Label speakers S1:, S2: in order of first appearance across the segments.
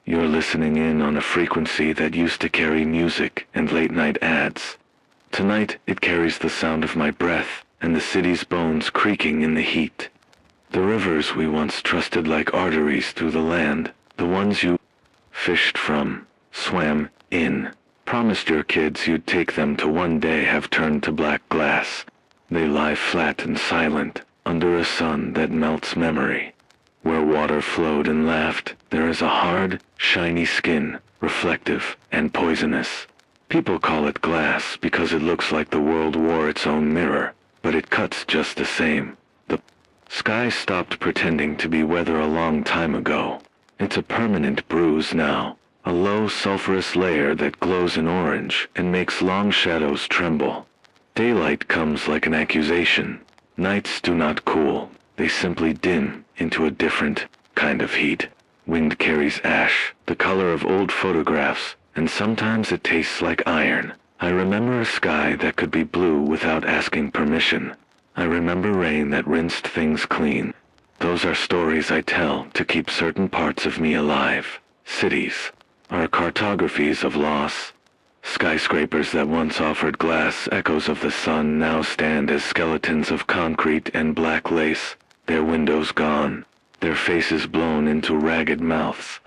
S1: You're listening in on a frequency that used to carry music and late-night ads. Tonight, it carries the sound of my breath and the city's bones creaking in the heat. The rivers we once trusted like arteries through the land, the ones you fished from, swam in, promised your kids you'd take them to one day, have turned to black glass. They lie flat and silent under a sun that melts memory. Where water flowed and laughed, there is a hard, shiny skin, reflective and poisonous. People call it glass because it looks like the world wore its own mirror, but it cuts just the same. The sky stopped pretending to be weather a long time ago. It's a permanent bruise now, a low sulfurous layer that glows in orange and makes long shadows tremble. Daylight comes like an accusation. Nights do not cool, they simply dim into a different kind of heat. Wind carries ash, the color of old photographs, and sometimes it tastes like iron. I remember a sky that could be blue without asking permission. I remember rain that rinsed things clean. Those are stories I tell to keep certain parts of me alive. Cities are cartographies of loss. Skyscrapers that once offered glass echoes of the sun now stand as skeletons of concrete and black lace, their windows gone, their faces blown into ragged mouths.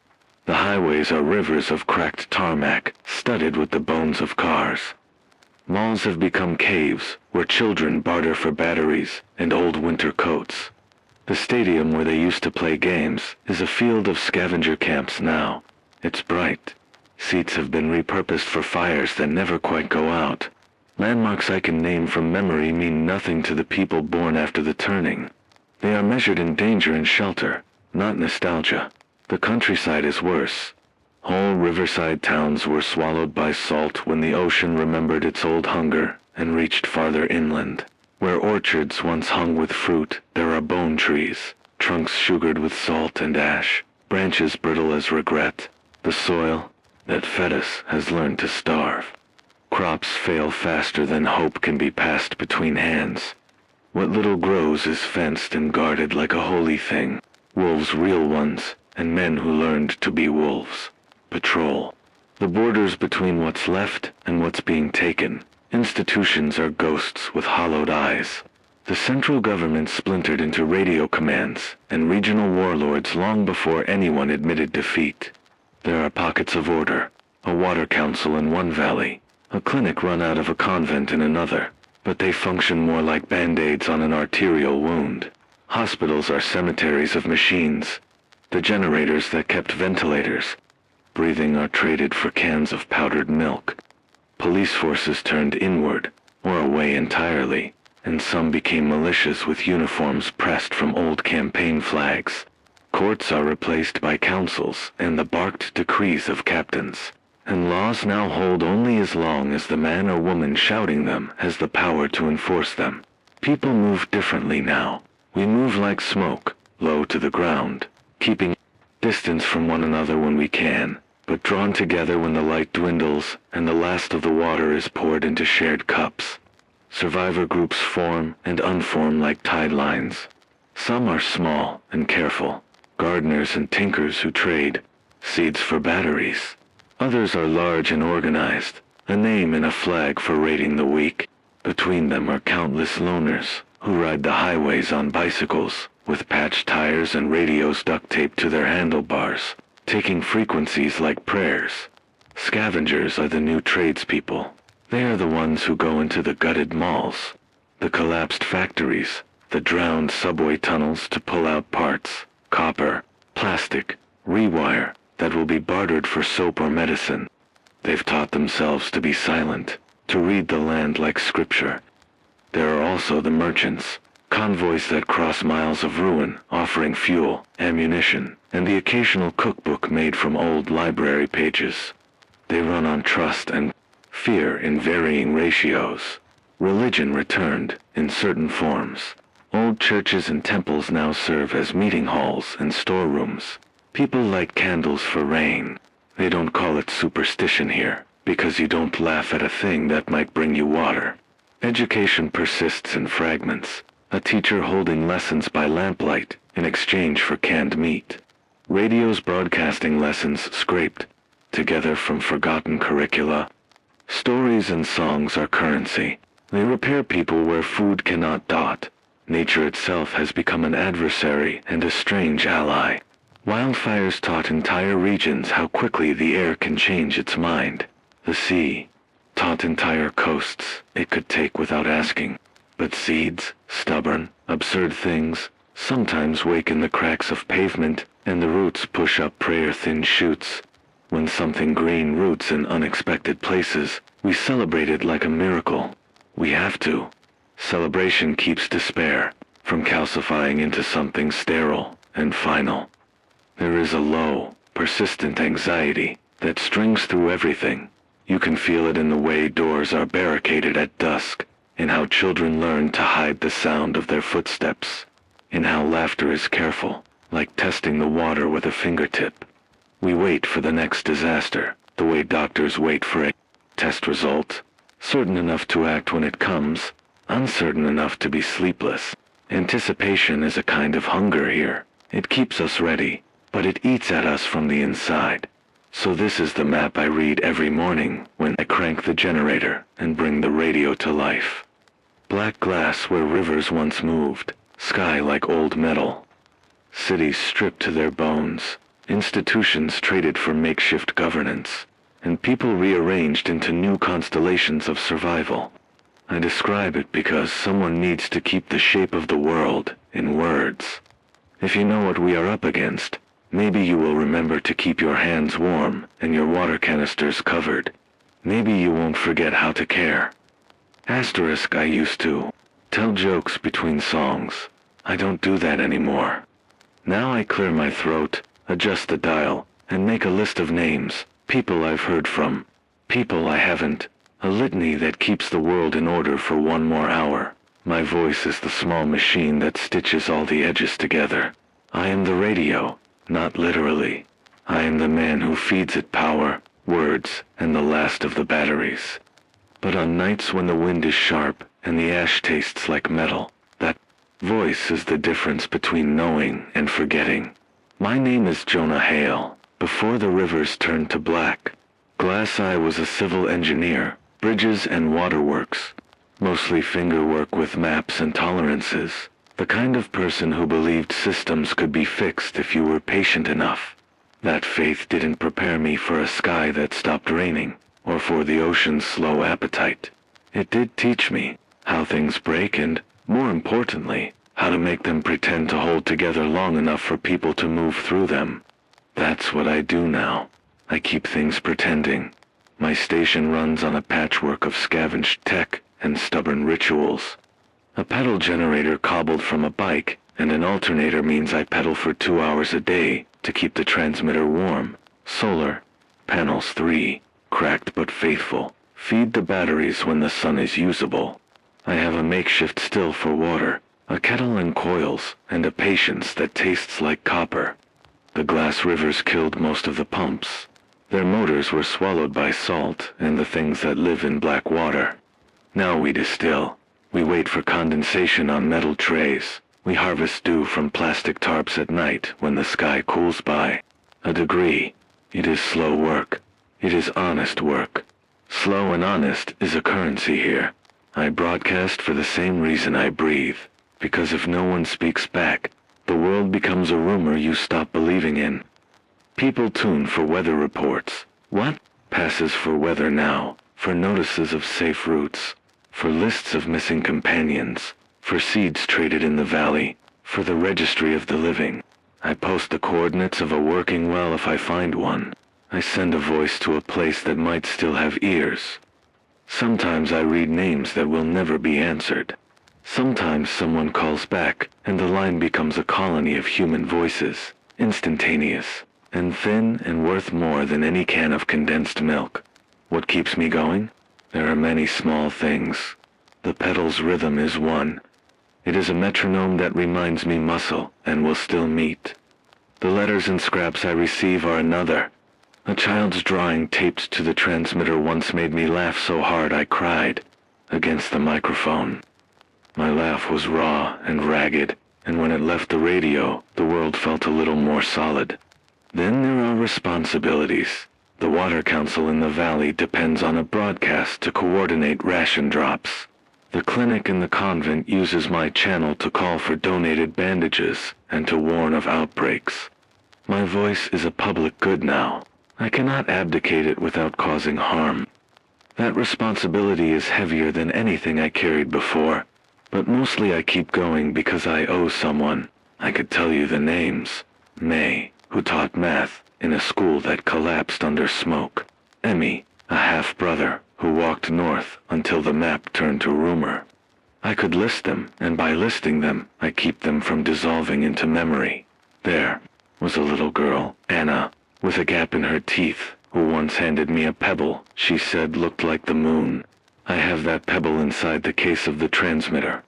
S1: The highways are rivers of cracked tarmac, studded with the bones of cars. Malls have become caves where children barter for batteries and old winter coats. The stadium where they used to play games is a field of scavenger camps now. It's bright. Seats have been repurposed for fires that never quite go out. Landmarks I can name from memory mean nothing to the people born after the turning. They are measured in danger and shelter, not nostalgia. The countryside is worse. Whole riverside towns were swallowed by salt when the ocean remembered its old hunger and reached farther inland. Where orchards once hung with fruit, there are bone trees, trunks sugared with salt and ash, branches brittle as regret. The soil that fed us has learned to starve. Crops fail faster than hope can be passed between hands. What little grows is fenced and guarded like a holy thing. Wolves, real ones, and men who learned to be wolves. Patrol the borders between what's left and what's being taken. Institutions are ghosts with hollowed eyes. The central government splintered into radio commands and regional warlords long before anyone admitted defeat. There are pockets of order, a water council in one valley, a clinic run out of a convent in another, but they function more like band-aids on an arterial wound. Hospitals are cemeteries of machines, the generators that kept ventilators. Breathing are traded for cans of powdered milk. Police forces turned inward, or away entirely, and some became militias with uniforms pressed from old campaign flags. Courts are replaced by councils and the barked decrees of captains, and laws now hold only as long as the man or woman shouting them has the power to enforce them. People move differently now. We move like smoke, low to the ground, keeping distance from one another when we can, but drawn together when the light dwindles and the last of the water is poured into shared cups. Survivor groups form and unform like tide lines. Some are small and careful, gardeners and tinkers who trade seeds for batteries. Others are large and organized, a name and a flag for raiding the weak. Between them are countless loners who ride the highways on bicycles, with patched tires and radios duct taped to their handlebars, taking frequencies like prayers. Scavengers are the new tradespeople. They are the ones who go into the gutted malls, the collapsed factories, the drowned subway tunnels to pull out parts, copper, plastic, rewire, that will be bartered for soap or medicine. They've taught themselves to be silent, to read the land like scripture. There are also the merchants, convoys that cross miles of ruin, offering fuel, ammunition, and the occasional cookbook made from old library pages. They run on trust and fear in varying ratios. Religion returned in certain forms. Old churches and temples now serve as meeting halls and storerooms. People light candles for rain. They don't call it superstition here, because you don't laugh at a thing that might bring you water. Education persists in fragments, a teacher holding lessons by lamplight in exchange for canned meat. Radio's broadcasting lessons scraped together from forgotten curricula. Stories and songs are currency. They repair people where food cannot dot. Nature itself has become an adversary and a strange ally. Wildfires taught entire regions how quickly the air can change its mind. The sea taught entire coasts it could take without asking. But seeds, stubborn, absurd things, sometimes wake in the cracks of pavement, and the roots push up prayer-thin shoots. When something green roots in unexpected places, we celebrate it like a miracle. We have to. Celebration keeps despair from calcifying into something sterile and final. There is a low, persistent anxiety that strings through everything. You can feel it in the way doors are barricaded at dusk, in how children learn to hide the sound of their footsteps, in how laughter is careful, like testing the water with a fingertip. We wait for the next disaster, the way doctors wait for a test result, certain enough to act when it comes, uncertain enough to be sleepless. Anticipation is a kind of hunger here. It keeps us ready, but it eats at us from the inside. So this is the map I read every morning when I crank the generator and bring the radio to life. Black glass where rivers once moved, sky like old metal. Cities stripped to their bones, institutions traded for makeshift governance, and people rearranged into new constellations of survival. I describe it because someone needs to keep the shape of the world in words. If you know what we are up against, maybe you will remember to keep your hands warm and your water canisters covered. Maybe you won't forget how to care. Asterisk, I used to tell jokes between songs. I don't do that anymore. Now I clear my throat, adjust the dial, and make a list of names, people I've heard from, people I haven't, a litany that keeps the world in order for one more hour. My voice is the small machine that stitches all the edges together. I am the radio, not literally. I am the man who feeds it power, words, and the last of the batteries. But on nights when the wind is sharp and the ash tastes like metal, that voice is the difference between knowing and forgetting. My name is Jonah Hale. Before the rivers turned to black, Glass Eye was a civil engineer, bridges and waterworks, mostly fingerwork with maps and tolerances, the kind of person who believed systems could be fixed if you were patient enough. That faith didn't prepare me for a sky that stopped raining, or for the ocean's slow appetite. It did teach me how things break and, more importantly, how to make them pretend to hold together long enough for people to move through them. That's what I do now. I keep things pretending. My station runs on a patchwork of scavenged tech and stubborn rituals. A pedal generator cobbled from a bike, and an alternator means I pedal for 2 hours a day to keep the transmitter warm. Solar panels 3, cracked but faithful, feed the batteries when the sun is usable. I have a makeshift still for water, a kettle and coils, and a patience that tastes like copper. The glass rivers killed most of the pumps. Their motors were swallowed by salt and the things that live in black water. Now we distill. We wait for condensation on metal trays. We harvest dew from plastic tarps at night when the sky cools by. A degree. It is slow work. It is honest work. Slow and honest is a currency here. I broadcast for the same reason I breathe. Because if no one speaks back, the world becomes a rumor you stop believing in. People tune for weather reports. What? Passes for weather now, for notices of safe routes, for lists of missing companions, for seeds traded in the valley, for the registry of the living. I post the coordinates of a working well if I find one. I send a voice to a place that might still have ears. Sometimes I read names that will never be answered. Sometimes someone calls back, and the line becomes a colony of human voices, instantaneous, and thin and worth more than any can of condensed milk. What keeps me going? There are many small things. The pedal's rhythm is one. It is a metronome that reminds me muscle and will still meet. The letters and scraps I receive are another. A child's drawing taped to the transmitter once made me laugh so hard I cried against the microphone. My laugh was raw and ragged, and when it left the radio, the world felt a little more solid. Then there are responsibilities. The water council in the valley depends on a broadcast to coordinate ration drops. The clinic in the convent uses my channel to call for donated bandages and to warn of outbreaks. My voice is a public good now. I cannot abdicate it without causing harm. That responsibility is heavier than anything I carried before, but mostly I keep going because I owe someone. I could tell you the names. May, who taught math in a school that collapsed under smoke. Emmy, a half-brother who walked north until the map turned to rumor. I could list them, and by listing them, I keep them from dissolving into memory. There was a little girl, Anna, with a gap in her teeth, who once handed me a pebble she said looked like the moon. I have that pebble inside the case of the transmitter.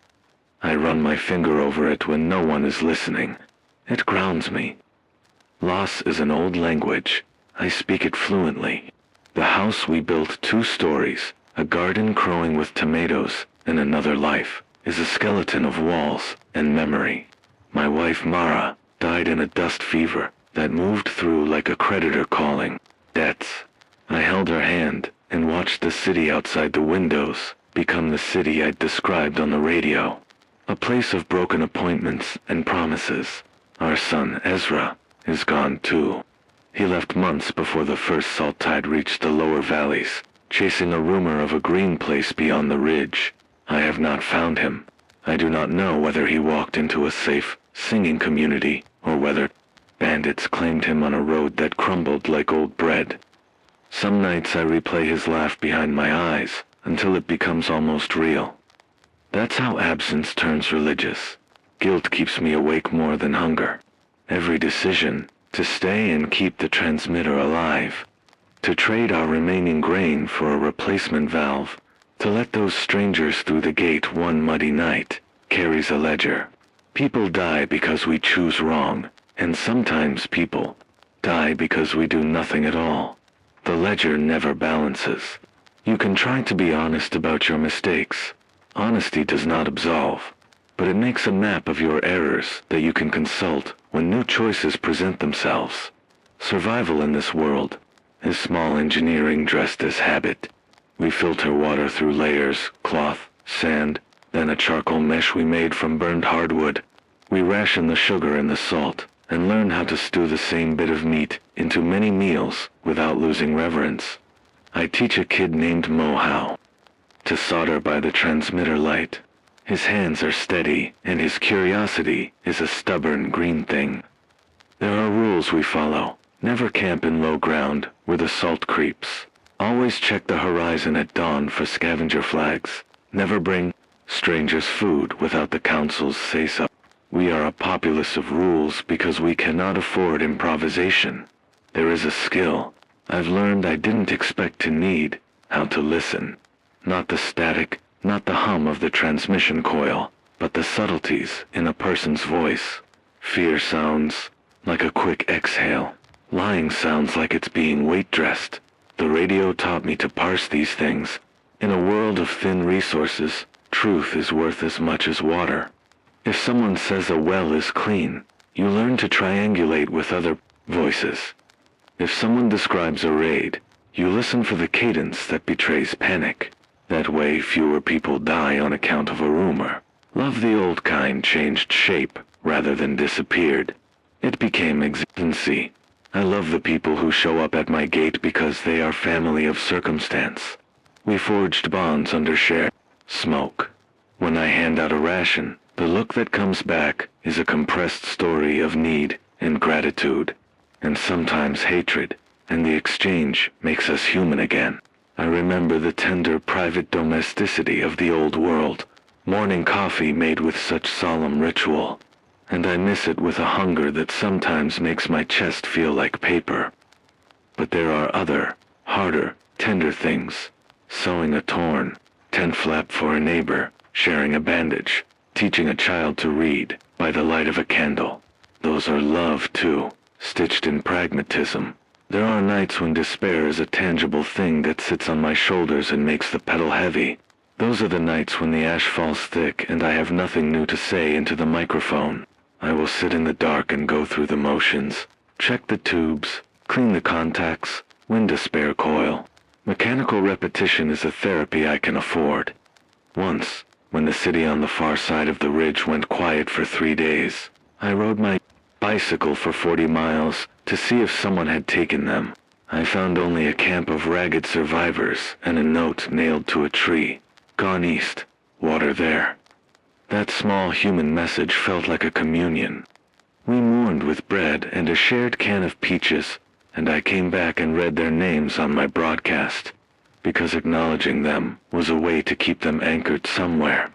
S1: I run my finger over it when no one is listening. It grounds me. Loss is an old language. I speak it fluently. The house we built 2 stories, a garden crowing with tomatoes, and another life, is a skeleton of walls and memory. My wife Mara died in a dust fever that moved through like a creditor calling debts. I held her hand and watched the city outside the windows become the city I'd described on the radio. A place of broken appointments and promises. Our son Ezra is gone too. He left months before the first salt tide reached the lower valleys, chasing a rumor of a green place beyond the ridge. I have not found him. I do not know whether he walked into a safe, singing community, or whether bandits claimed him on a road that crumbled like old bread. Some nights I replay his laugh behind my eyes until it becomes almost real. That's how absence turns religious. Guilt keeps me awake more than hunger. Every decision, to stay and keep the transmitter alive, to trade our remaining grain for a replacement valve, to let those strangers through the gate one muddy night, carries a ledger. People die because we choose wrong, and sometimes people die because we do nothing at all. The ledger never balances. You can try to be honest about your mistakes. Honesty does not absolve, but it makes a map of your errors that you can consult when new choices present themselves. Survival in this world is small engineering dressed as habit. We filter water through layers, cloth, sand, then a charcoal mesh we made from burned hardwood. We ration the sugar and the salt, and learn how to stew the same bit of meat into many meals without losing reverence. I teach a kid named Mo how to solder by the transmitter light. His hands are steady, and his curiosity is a stubborn green thing. There are rules we follow. Never camp in low ground where the salt creeps. Always check the horizon at dawn for scavenger flags. Never bring strangers food without the council's say-so. We are a populace of rules because we cannot afford improvisation. There is a skill I've learned I didn't expect to need, how to listen. Not the static, not the hum of the transmission coil, but the subtleties in a person's voice. Fear sounds like a quick exhale. Lying sounds like it's being weight-dressed. The radio taught me to parse these things. In a world of thin resources, truth is worth as much as water. If someone says a well is clean, you learn to triangulate with other voices. If someone describes a raid, you listen for the cadence that betrays panic. That way fewer people die on account of a rumor. Love the old kind changed shape rather than disappeared. It became exigency. I love the people who show up at my gate because they are family of circumstance. We forged bonds under shared smoke. When I hand out a ration, the look that comes back is a compressed story of need and gratitude, and sometimes hatred, and the exchange makes us human again. I remember the tender private domesticity of the old world, morning coffee made with such solemn ritual, and I miss it with a hunger that sometimes makes my chest feel like paper. But there are other, harder, tender things. Sewing a torn tent flap for a neighbor, sharing a bandage, teaching a child to read by the light of a candle. Those are love too, stitched in pragmatism. There are nights when despair is a tangible thing that sits on my shoulders and makes the pedal heavy. Those are the nights when the ash falls thick and I have nothing new to say into the microphone. I will sit in the dark and go through the motions, Check the tubes, clean the contacts, wind a spare coil. Mechanical repetition is a therapy I can afford. Once, when the city on the far side of the ridge went quiet for 3 days, I rode my bicycle for 40 miles to see if someone had taken them. I found only a camp of ragged survivors and a note nailed to a tree. Gone east, water there. That small human message felt like a communion. We mourned with bread and a shared can of peaches, and I came back and read their names on my broadcast, because acknowledging them was a way to keep them anchored somewhere.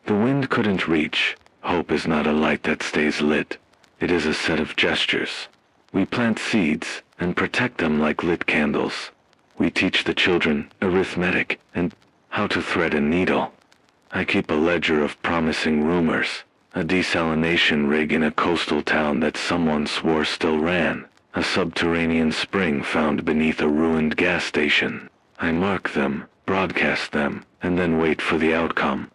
S1: The wind couldn't reach. Hope is not a light that stays lit. It is a set of gestures. We plant seeds and protect them like lit candles. We teach the children arithmetic and how to thread a needle. I keep a ledger of promising rumors, a desalination rig in a coastal town that someone swore still ran, a subterranean spring found beneath a ruined gas station. I mark them, broadcast them, and then wait for the outcome.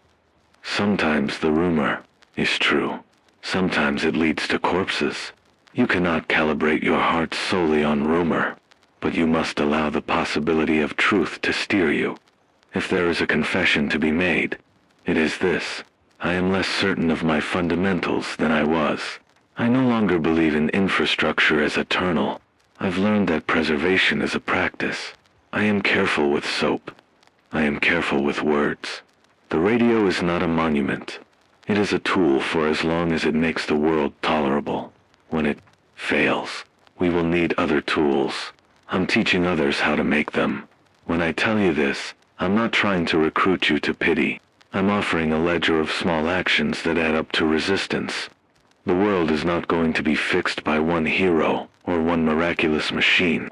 S1: Sometimes the rumor is true. Sometimes it leads to corpses. You cannot calibrate your heart solely on rumor, but you must allow the possibility of truth to steer you. If there is a confession to be made, it is this: I am less certain of my fundamentals than I was. I no longer believe in infrastructure as eternal. I've learned that preservation is a practice. I am careful with soap. I am careful with words. The radio is not a monument. It is a tool for as long as it makes the world tolerable. When it fails, we will need other tools. I'm teaching others how to make them. When I tell you this, I'm not trying to recruit you to pity. I'm offering a ledger of small actions that add up to resistance. The world is not going to be fixed by one hero or one miraculous machine.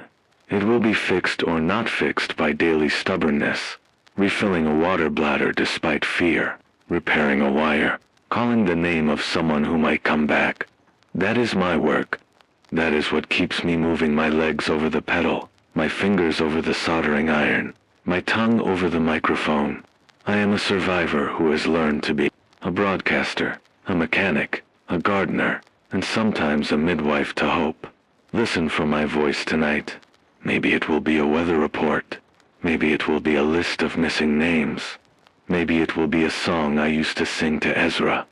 S1: It will be fixed or not fixed by daily stubbornness, refilling a water bladder despite fear, repairing a wire, calling the name of someone who might come back. That is my work. That is what keeps me moving my legs over the pedal, my fingers over the soldering iron, my tongue over the microphone. I am a survivor who has learned to be a broadcaster, a mechanic, a gardener, and sometimes a midwife to hope. Listen for my voice tonight. Maybe it will be a weather report. Maybe it will be a list of missing names. Maybe it will be a song I used to sing to Ezra.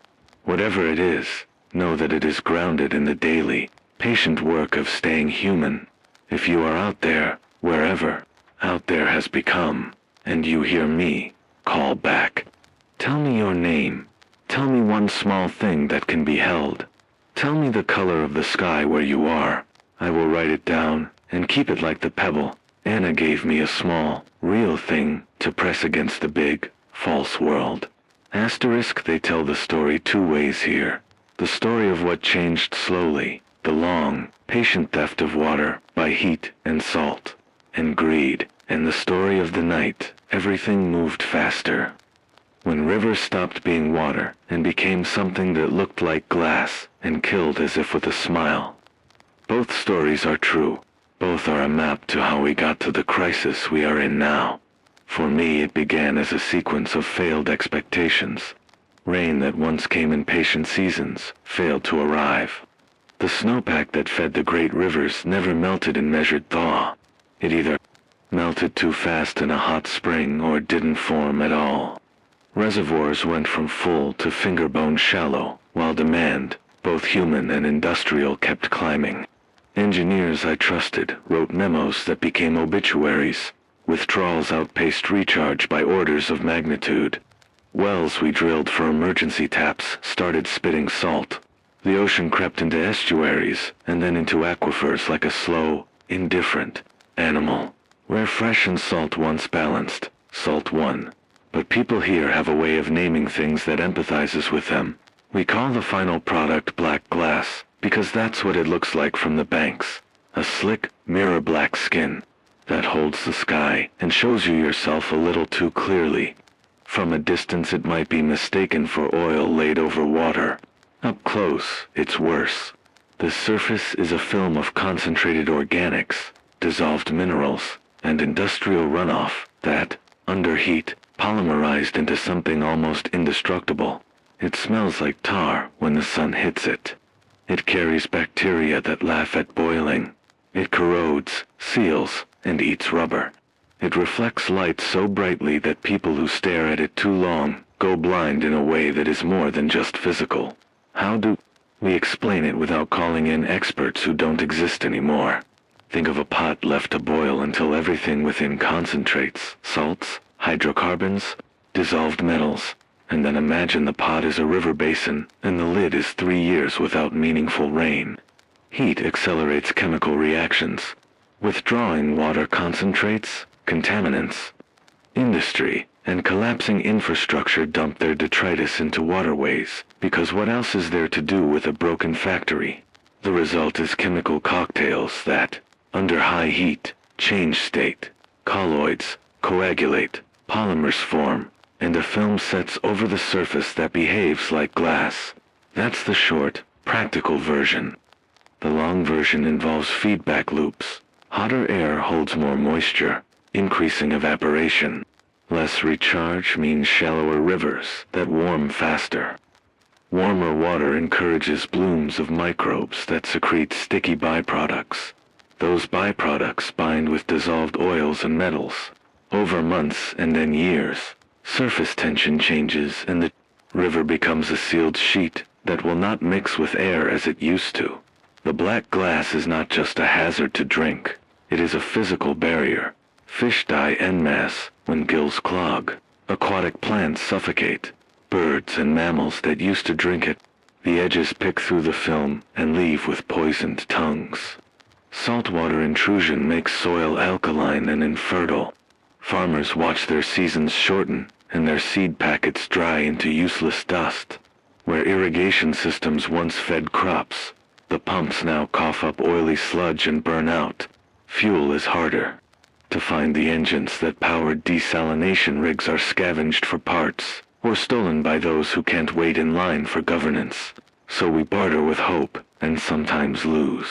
S1: Whatever it is, know that it is grounded in the daily, patient work of staying human. If you are out there, wherever out there has become, and you hear me, call back. Tell me your name. Tell me one small thing that can be held. Tell me the color of the sky where you are. I will write it down and keep it like the pebble. Anna gave me a small, real thing to press against the big, false world. Asterisk, they tell the story 2 ways here. The story of what changed slowly, the long, patient theft of water by heat and salt and greed, and the story of the night everything moved faster. When rivers stopped being water and became something that looked like glass and killed as if with a smile. Both stories are true. Both are a map to how we got to the crisis we are in now. For me, it began as a sequence of failed expectations. Rain that once came in patient seasons failed to arrive. The snowpack that fed the great rivers never melted in measured thaw. It either melted too fast in a hot spring or didn't form at all. Reservoirs went from full to finger-bone shallow, while demand, both human and industrial, kept climbing. Engineers I trusted wrote memos that became obituaries. Withdrawals outpaced recharge by orders of magnitude. Wells we drilled for emergency taps started spitting salt. The ocean crept into estuaries and then into aquifers like a slow, indifferent animal. Where fresh and salt once balanced, salt won. But people here have a way of naming things that empathizes with them. We call the final product black glass, because that's what it looks like from the banks. A slick, mirror-black skin that holds the sky and shows you yourself a little too clearly. From a distance it might be mistaken for oil laid over water. Up close, it's worse. The surface is a film of concentrated organics, dissolved minerals, and industrial runoff that, under heat, polymerized into something almost indestructible. It smells like tar when the sun hits it. It carries bacteria that laugh at boiling. It corrodes, seals, and eats rubber. It reflects light so brightly that people who stare at it too long go blind in a way that is more than just physical. How do we explain it without calling in experts who don't exist anymore? Think of a pot left to boil until everything within concentrates, salts, hydrocarbons, dissolved metals, and then imagine the pot is a river basin and the lid is 3 years without meaningful rain. Heat accelerates chemical reactions, withdrawing water concentrates, contaminants. Industry and collapsing infrastructure dump their detritus into waterways, because what else is there to do with a broken factory? The result is chemical cocktails that, under high heat, change state. Colloids coagulate, polymers form, and a film sets over the surface that behaves like glass. That's the short, practical version. The long version involves feedback loops. Hotter air holds more moisture, increasing evaporation. Less recharge means shallower rivers that warm faster. Warmer water encourages blooms of microbes that secrete sticky byproducts. Those byproducts bind with dissolved oils and metals. Over months and then years, surface tension changes and the river becomes a sealed sheet that will not mix with air as it used to. The black glass is not just a hazard to drink, it is a physical barrier. Fish die en masse when gills clog. Aquatic plants suffocate. Birds and mammals that used to drink it, the edges pick through the film and leave with poisoned tongues. Saltwater intrusion makes soil alkaline and infertile. Farmers watch their seasons shorten and their seed packets dry into useless dust. Where irrigation systems once fed crops, the pumps now cough up oily sludge and burn out. Fuel is harder. To find the engines that powered desalination rigs are scavenged for parts, or stolen by those who can't wait in line for governance. So we barter with hope, and sometimes lose.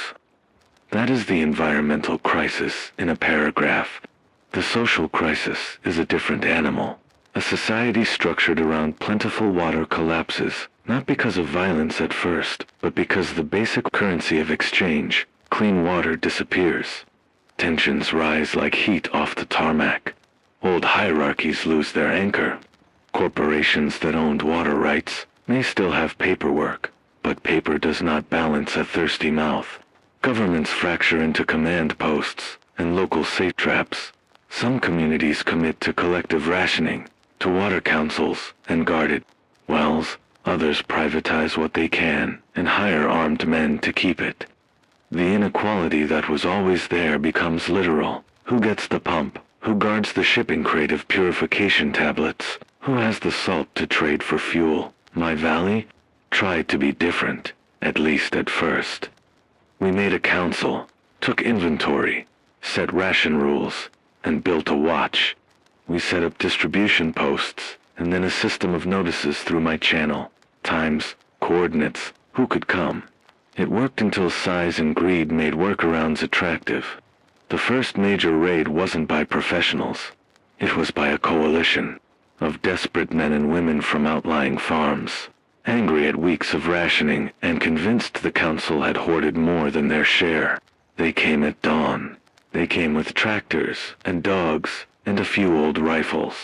S1: That is the environmental crisis in a paragraph. The social crisis is a different animal. A society structured around plentiful water collapses, not because of violence at first, but because the basic currency of exchange, clean water, disappears. Tensions rise like heat off the tarmac. Old hierarchies lose their anchor. Corporations that owned water rights may still have paperwork, but paper does not balance a thirsty mouth. Governments fracture into command posts and local satraps. Some communities commit to collective rationing, to water councils and guarded wells. Others privatize what they can and hire armed men to keep it. The inequality that was always there becomes literal. Who gets the pump? Who guards the shipping crate of purification tablets? Who has the salt to trade for fuel? My valley tried to be different, at least at first. We made a council, took inventory, set ration rules, and built a watch. We set up distribution posts, and then a system of notices through my channel. Times, coordinates, who could come. It worked until size and greed made workarounds attractive. The first major raid wasn't by professionals. It was by a coalition of desperate men and women from outlying farms, angry at weeks of rationing and convinced the council had hoarded more than their share. They came at dawn. They came with tractors and dogs and a few old rifles.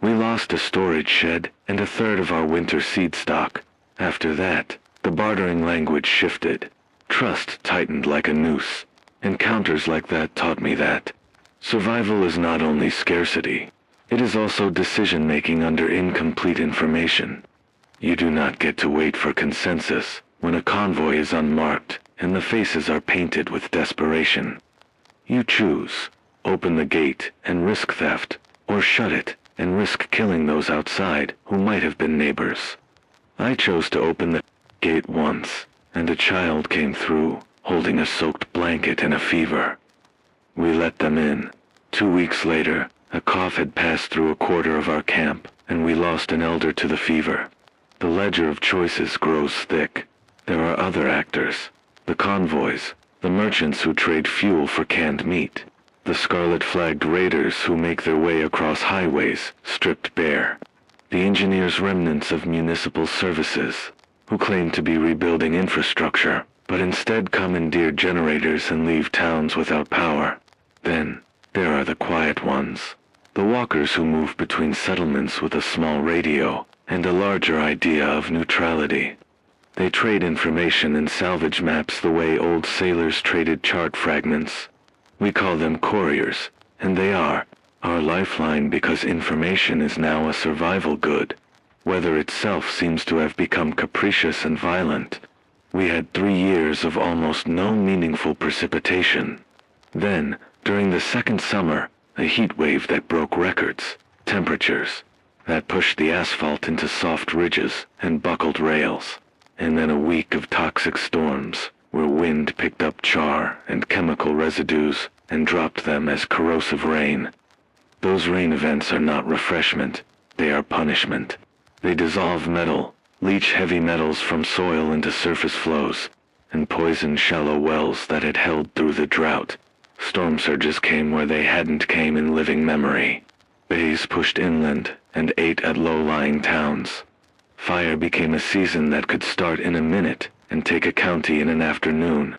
S1: We lost a storage shed and a third of our winter seed stock. After that, the bartering language shifted. Trust tightened like a noose. Encounters like that taught me that survival is not only scarcity, it is also decision-making under incomplete information. You do not get to wait for consensus when a convoy is unmarked and the faces are painted with desperation. You choose, open the gate and risk theft, or shut it and risk killing those outside who might have been neighbors. I chose to open the gate once, and a child came through, holding a soaked blanket and a fever. We let them in. 2 weeks later, a cough had passed through a quarter of our camp, and we lost an elder to the fever. The ledger of choices grows thick. There are other actors. The convoys, the merchants who trade fuel for canned meat, the scarlet-flagged raiders who make their way across highways, stripped bare, the engineers' remnants of municipal services, who claim to be rebuilding infrastructure, but instead commandeer generators and leave towns without power. Then, there are the quiet ones, the walkers who move between settlements with a small radio and a larger idea of neutrality. They trade information and salvage maps the way old sailors traded chart fragments. We call them couriers, and they are our lifeline because information is now a survival good. Weather itself seems to have become capricious and violent. We had 3 years of almost no meaningful precipitation. Then, during the second summer, a heat wave that broke records, temperatures, that pushed the asphalt into soft ridges and buckled rails. And then a week of toxic storms, where wind picked up char and chemical residues and dropped them as corrosive rain. Those rain events are not refreshment, they are punishment. They dissolve metal, leach heavy metals from soil into surface flows, and poison shallow wells that had held through the drought. Storm surges came where they hadn't came in living memory. Bays pushed inland and ate at low-lying towns. Fire became a season that could start in a minute and take a county in an afternoon.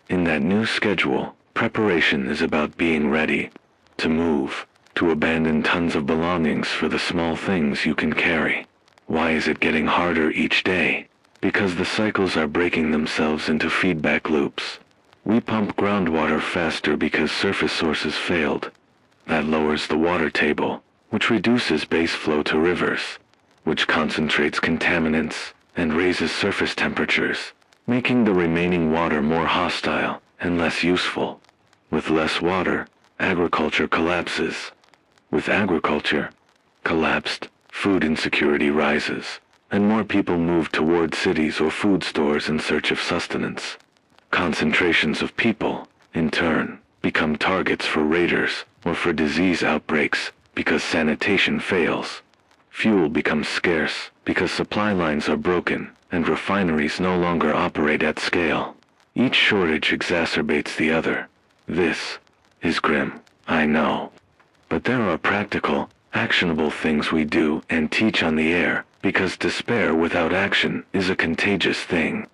S1: In that new schedule, preparation is about being ready to move, to abandon tons of belongings for the small things you can carry. Why is it getting harder each day? Because the cycles are breaking themselves into feedback loops. We pump groundwater faster because surface sources failed. That lowers the water table, which reduces base flow to rivers, which concentrates contaminants and raises surface temperatures, making the remaining water more hostile and less useful. With less water, agriculture collapses. With agriculture collapsed, food insecurity rises, and more people move toward cities or food stores in search of sustenance. Concentrations of people, in turn, become targets for raiders or for disease outbreaks because sanitation fails. Fuel becomes scarce because supply lines are broken and refineries no longer operate at scale. Each shortage exacerbates the other. This is grim, I know. But there are practical, actionable things we do and teach on the air, because despair without action is a contagious thing.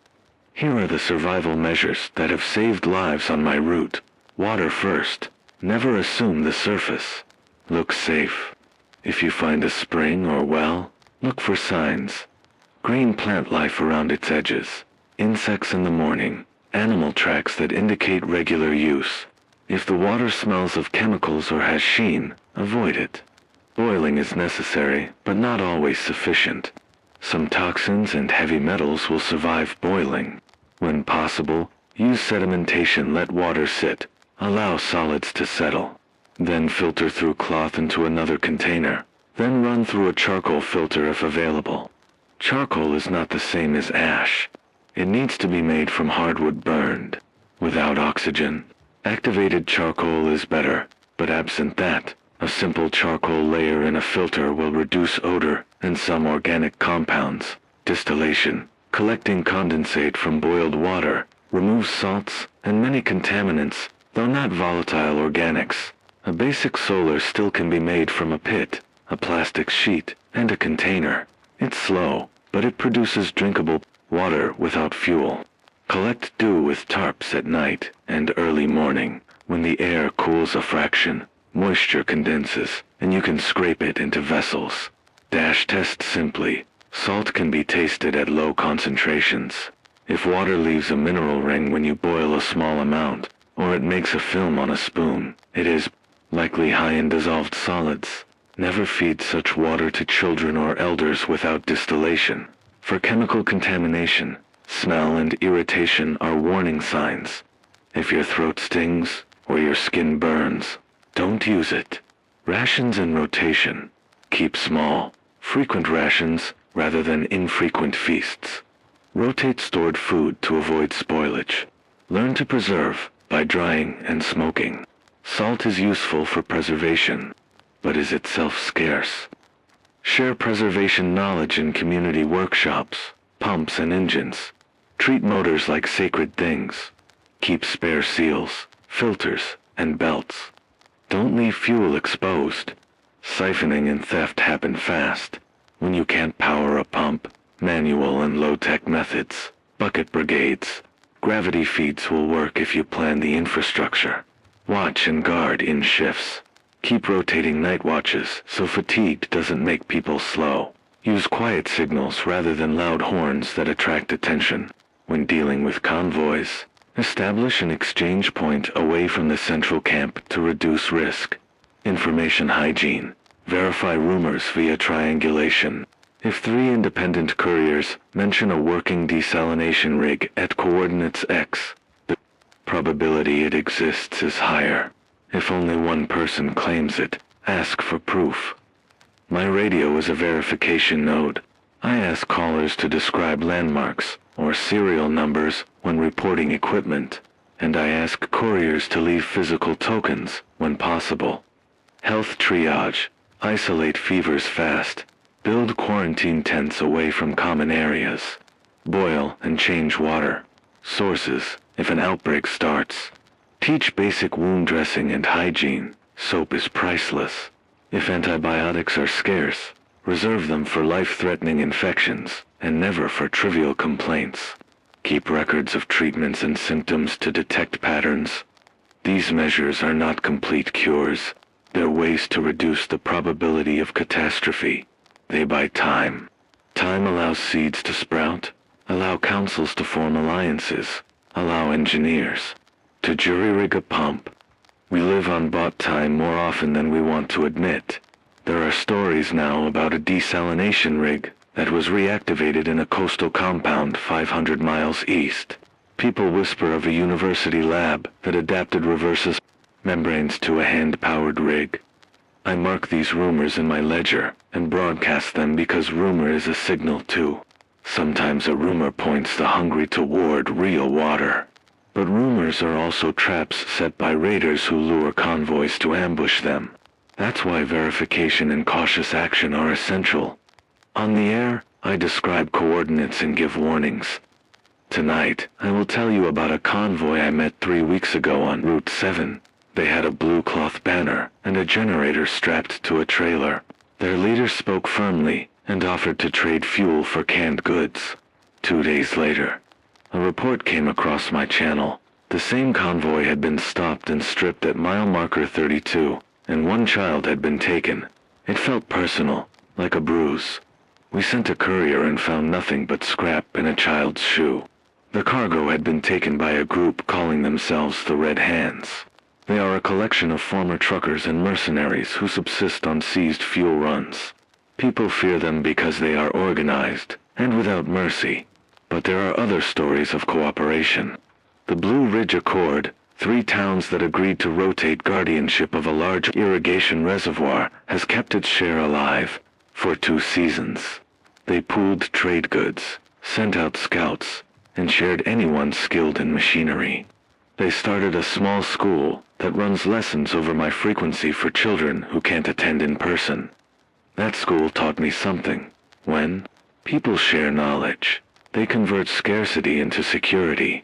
S1: Here are the survival measures that have saved lives on my route. Water first. Never assume the surface. Look safe. If you find a spring or well, look for signs. Green plant life around its edges. Insects in the morning. Animal tracks that indicate regular use. If the water smells of chemicals or has sheen, avoid it. Boiling is necessary, but not always sufficient. Some toxins and heavy metals will survive boiling. When possible, use sedimentation. Let water sit. Allow solids to settle. Then filter through cloth into another container. Then run through a charcoal filter if available. Charcoal is not the same as ash. It needs to be made from hardwood burned. Without oxygen, activated charcoal is better, but absent that, a simple charcoal layer in a filter will reduce odor and some organic compounds. Distillation, collecting condensate from boiled water, removes salts and many contaminants, though not volatile organics. A basic solar still can be made from a pit, a plastic sheet, and a container. It's slow, but it produces drinkable water without fuel. Collect dew with tarps at night and early morning. When the air cools a fraction, moisture condenses, and you can scrape it into vessels. Dash test simply. Salt can be tasted at low concentrations. If water leaves a mineral ring when you boil a small amount, or it makes a film on a spoon, it is likely high in dissolved solids. Never feed such water to children or elders without distillation. For chemical contamination, smell and irritation are warning signs. If your throat stings or your skin burns, don't use it. Rations in rotation. Keep small, frequent rations rather than infrequent feasts. Rotate stored food to avoid spoilage. Learn to preserve by drying and smoking. Salt is useful for preservation, but is itself scarce. Share preservation knowledge in community workshops, pumps and engines. Treat motors like sacred things. Keep spare seals, filters, and belts. Don't leave fuel exposed. Siphoning and theft happen fast. When you can't power a pump, manual and low-tech methods, bucket brigades. Gravity feeds will work if you plan the infrastructure. Watch and guard in shifts. Keep rotating night watches so fatigue doesn't make people slow. Use quiet signals rather than loud horns that attract attention. When dealing with convoys, establish an exchange point away from the central camp to reduce risk. Information hygiene. Verify rumors via triangulation. If 3 independent couriers mention a working desalination rig at coordinates X, the probability it exists is higher. If only one person claims it, ask for proof. My radio is a verification node. I ask callers to describe landmarks or serial numbers when reporting equipment, and I ask couriers to leave physical tokens when possible. Health triage. Isolate fevers fast. Build quarantine tents away from common areas. Boil and change water. Sources, if an outbreak starts. Teach basic wound dressing and hygiene. Soap is priceless. If antibiotics are scarce, reserve them for life-threatening infections, and never for trivial complaints. Keep records of treatments and symptoms to detect patterns. These measures are not complete cures. They're ways to reduce the probability of catastrophe. They buy time. Time allows seeds to sprout, allow councils to form alliances, allow engineers to jury-rig a pump. We live on bought time more often than we want to admit. There are stories now about a desalination rig that was reactivated in a coastal compound 500 miles east. People whisper of a university lab that adapted reverses membranes to a hand-powered rig. I mark these rumors in my ledger and broadcast them because rumor is a signal too. Sometimes a rumor points the hungry toward real water. But rumors are also traps set by raiders who lure convoys to ambush them. That's why verification and cautious action are essential. On the air, I describe coordinates and give warnings. Tonight, I will tell you about a convoy I met 3 weeks ago on Route 7. They had a blue cloth banner and a generator strapped to a trailer. Their leader spoke firmly and offered to trade fuel for canned goods. 2 days later, a report came across my channel. The same convoy had been stopped and stripped at mile marker 32, and 1 child had been taken. It felt personal, like a bruise. We sent a courier and found nothing but scrap in a child's shoe. The cargo had been taken by a group calling themselves the Red Hands. They are a collection of former truckers and mercenaries who subsist on seized fuel runs. People fear them because they are organized and without mercy. But there are other stories of cooperation. The Blue Ridge Accord, 3 towns that agreed to rotate guardianship of a large irrigation reservoir, has kept its share alive for 2 seasons. They pooled trade goods, sent out scouts, and shared anyone skilled in machinery. They started a small school that runs lessons over my frequency for children who can't attend in person. That school taught me something. When people share knowledge, they convert scarcity into security.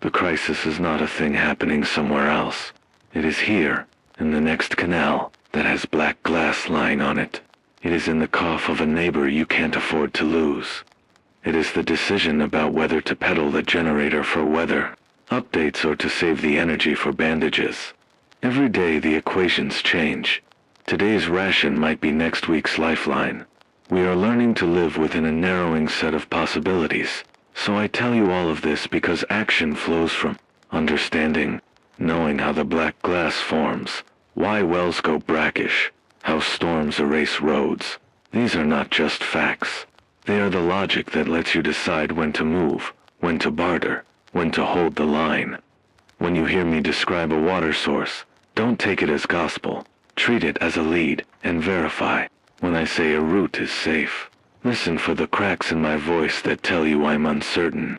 S1: The crisis is not a thing happening somewhere else. It is here, in the next canal, that has black glass lying on it. It is in the cough of a neighbor you can't afford to lose. It is the decision about whether to pedal the generator for weather updates or to save the energy for bandages. Every day the equations change. Today's ration might be next week's lifeline. We are learning to live within a narrowing set of possibilities. So I tell you all of this because action flows from understanding, knowing how the black glass forms, why wells go brackish, how storms erase roads. These are not just facts. They are the logic that lets you decide when to move, when to barter, when to hold the line. When you hear me describe a water source, don't take it as gospel. Treat it as a lead and verify. When I say a route is safe, listen for the cracks in my voice that tell you I'm uncertain.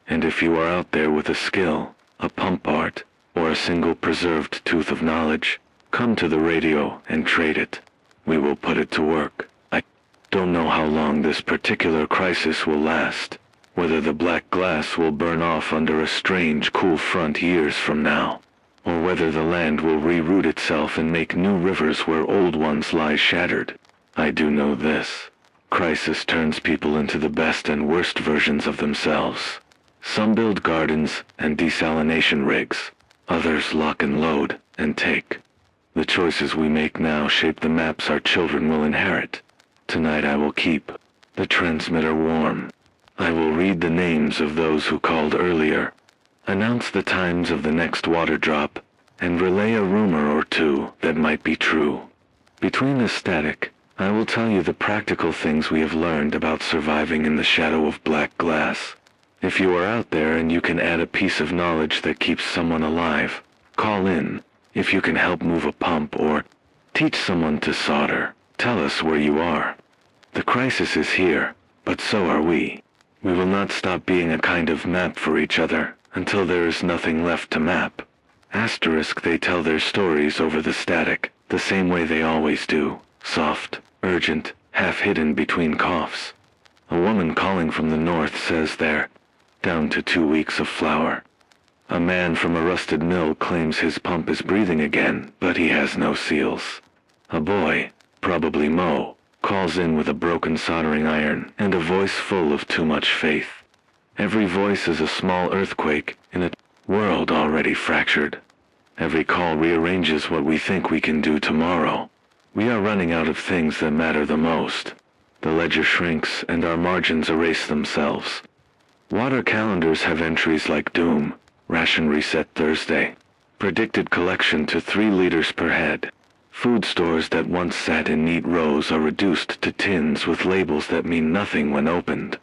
S1: And if you are out there with a skill, a pump part, or a single preserved tooth of knowledge, come to the radio and trade it. We will put it to work. I don't know how long this particular crisis will last, whether the black glass will burn off under a strange cool front years from now, or whether the land will reroute itself and make new rivers where old ones lie shattered. I do know this. Crisis turns people into the best and worst versions of themselves. Some build gardens and desalination rigs. Others lock and load and take. The choices we make now shape the maps our children will inherit. Tonight I will keep the transmitter warm. I will read the names of those who called earlier, announce the times of the next water drop, and relay a rumor or two that might be true. Between the static, I will tell you the practical things we have learned about surviving in the shadow of black glass. If you are out there and you can add a piece of knowledge that keeps someone alive, call in. If you can help move a pump or teach someone to solder, tell us where you are. The crisis is here, but so are we. We will not stop being a kind of map for each other until there is nothing left to map. Asterisk, they tell their stories over the static, the same way they always do. Soft, urgent, half hidden between coughs. A woman calling from the north says they're down to 2 weeks of flour. A man from a rusted mill claims his pump is breathing again, but he has no seals. A boy, probably Mo, calls in with a broken soldering iron and a voice full of too much faith. Every voice is a small earthquake in a world already fractured. Every call rearranges what we think we can do tomorrow. We are running out of things that matter the most. The ledger shrinks and our margins erase themselves. Water calendars have entries like doom, ration reset Thursday, predicted collection to 3 liters per head. Food stores that once sat in neat rows are reduced to tins with labels that mean nothing when opened.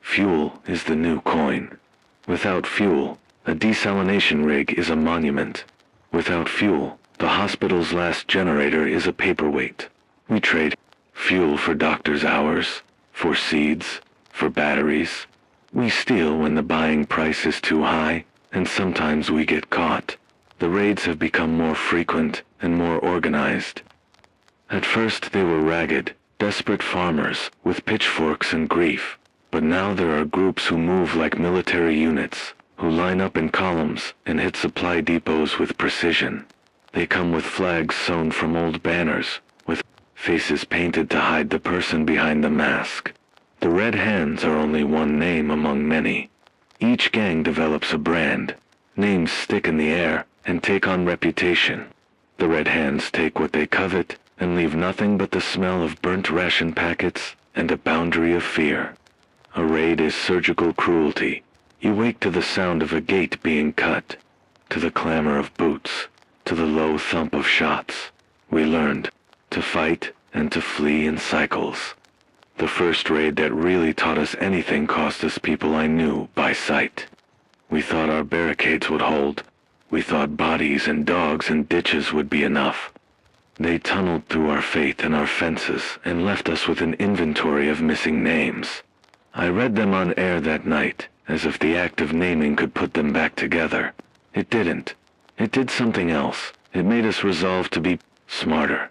S1: Fuel is the new coin. Without fuel, a desalination rig is a monument. Without fuel, the hospital's last generator is a paperweight. We trade fuel for doctor's hours, for seeds, for batteries. We steal when the buying price is too high, and sometimes we get caught. The raids have become more frequent and more organized. At first they were ragged, desperate farmers with pitchforks and grief, but now there are groups who move like military units, who line up in columns and hit supply depots with precision. They come with flags sewn from old banners, with faces painted to hide the person behind the mask. The Red Hands are only one name among many. Each gang develops a brand. Names stick in the air and take on reputation. The Red Hands take what they covet and leave nothing but the smell of burnt ration packets and a boundary of fear. A raid is surgical cruelty. You wake to the sound of a gate being cut, to the clamor of boots, to the low thump of shots. We learned to fight and to flee in cycles. The first raid that really taught us anything cost us people I knew by sight. We thought our barricades would hold. We thought bodies and dogs and ditches would be enough. They tunneled through our faith and our fences and left us with an inventory of missing names. I read them on air that night, as if the act of naming could put them back together. It didn't. It did something else. It made us resolve to be smarter.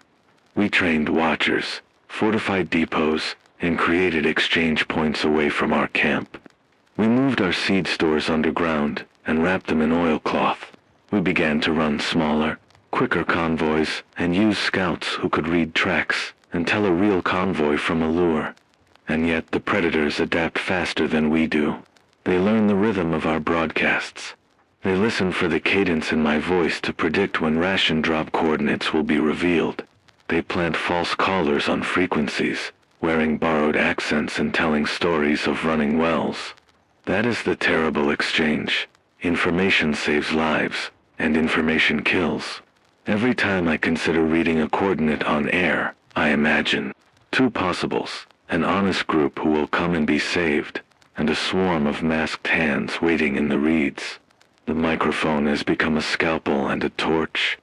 S1: We trained watchers, fortified depots, and created exchange points away from our camp. We moved our seed stores underground and wrapped them in oilcloth. We began to run smaller, quicker convoys and use scouts who could read tracks and tell a real convoy from a lure. And yet the predators adapt faster than we do. They learn the rhythm of our broadcasts. They listen for the cadence in my voice to predict when ration drop coordinates will be revealed. They plant false callers on frequencies, wearing borrowed accents and telling stories of running wells. That is the terrible exchange. Information saves lives, and information kills. Every time I consider reading a coordinate on air, I imagine 2 possibles: an honest group who will come and be saved, and a swarm of masked hands waiting in the reeds. The microphone has become a scalpel and a torch.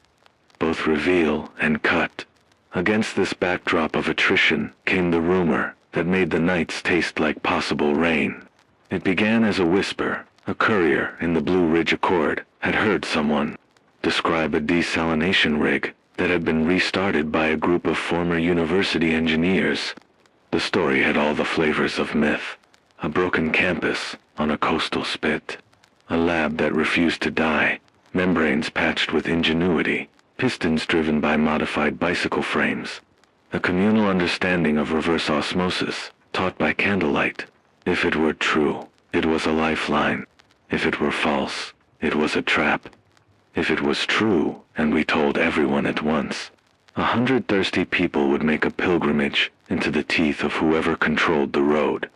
S1: Both reveal and cut. Against this backdrop of attrition came the rumor that made the nights taste like possible rain. It began as a whisper. A courier in the Blue Ridge Accord had heard someone describe a desalination rig that had been restarted by a group of former university engineers. The story had all the flavors of myth. A broken campus on a coastal spit. A lab that refused to die. Membranes patched with ingenuity. Pistons driven by modified bicycle frames. A communal understanding of reverse osmosis, taught by candlelight. If it were true, it was a lifeline. If it were false, it was a trap. If it was true, and we told everyone at once, 100 thirsty people would make a pilgrimage into the teeth of whoever controlled the road.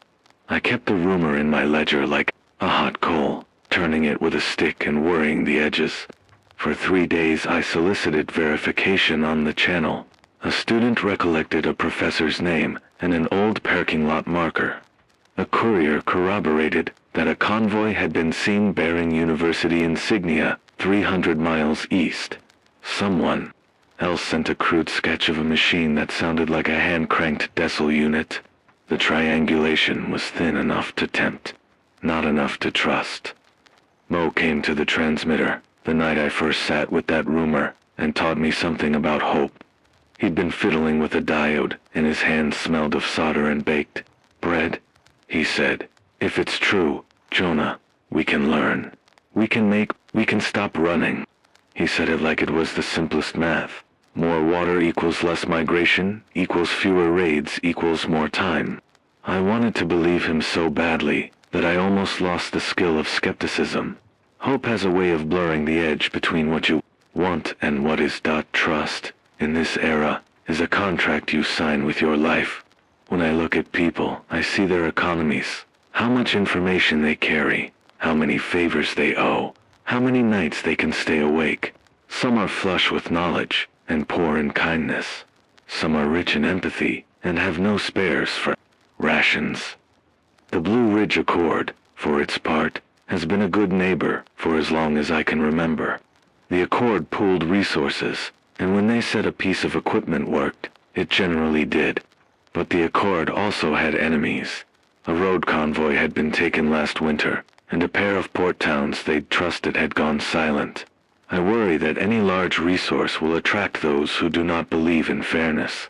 S1: I kept the rumor in my ledger like a hot coal, turning it with a stick and worrying the edges. For 3 days I solicited verification on the channel. A student recollected a professor's name and an old parking lot marker. A courier corroborated that a convoy had been seen bearing university insignia 300 miles east. Someone else sent a crude sketch of a machine that sounded like a hand-cranked Dessel unit. The triangulation was thin enough to tempt, not enough to trust. Mo came to the transmitter the night I first sat with that rumor and taught me something about hope. He'd been fiddling with a diode, and his hands smelled of solder and baked bread. He said, "If it's true, Jonah, we can learn. We can stop running." He said it like it was the simplest math. More water equals less migration, equals fewer raids, equals more time. I wanted to believe him so badly that I almost lost the skill of skepticism. Hope has a way of blurring the edge between what you want and what is. Trust, in this era, is a contract you sign with your life. When I look at people, I see their economies, how much information they carry, how many favors they owe, how many nights they can stay awake. Some are flush with knowledge and poor in kindness. Some are rich in empathy and have no spares for rations. The Blue Ridge Accord, for its part, has been a good neighbor for as long as I can remember. The Accord pooled resources, and when they said a piece of equipment worked, it generally did. But the Accord also had enemies. A road convoy had been taken last winter, and a pair of port towns they'd trusted had gone silent. I worry that any large resource will attract those who do not believe in fairness.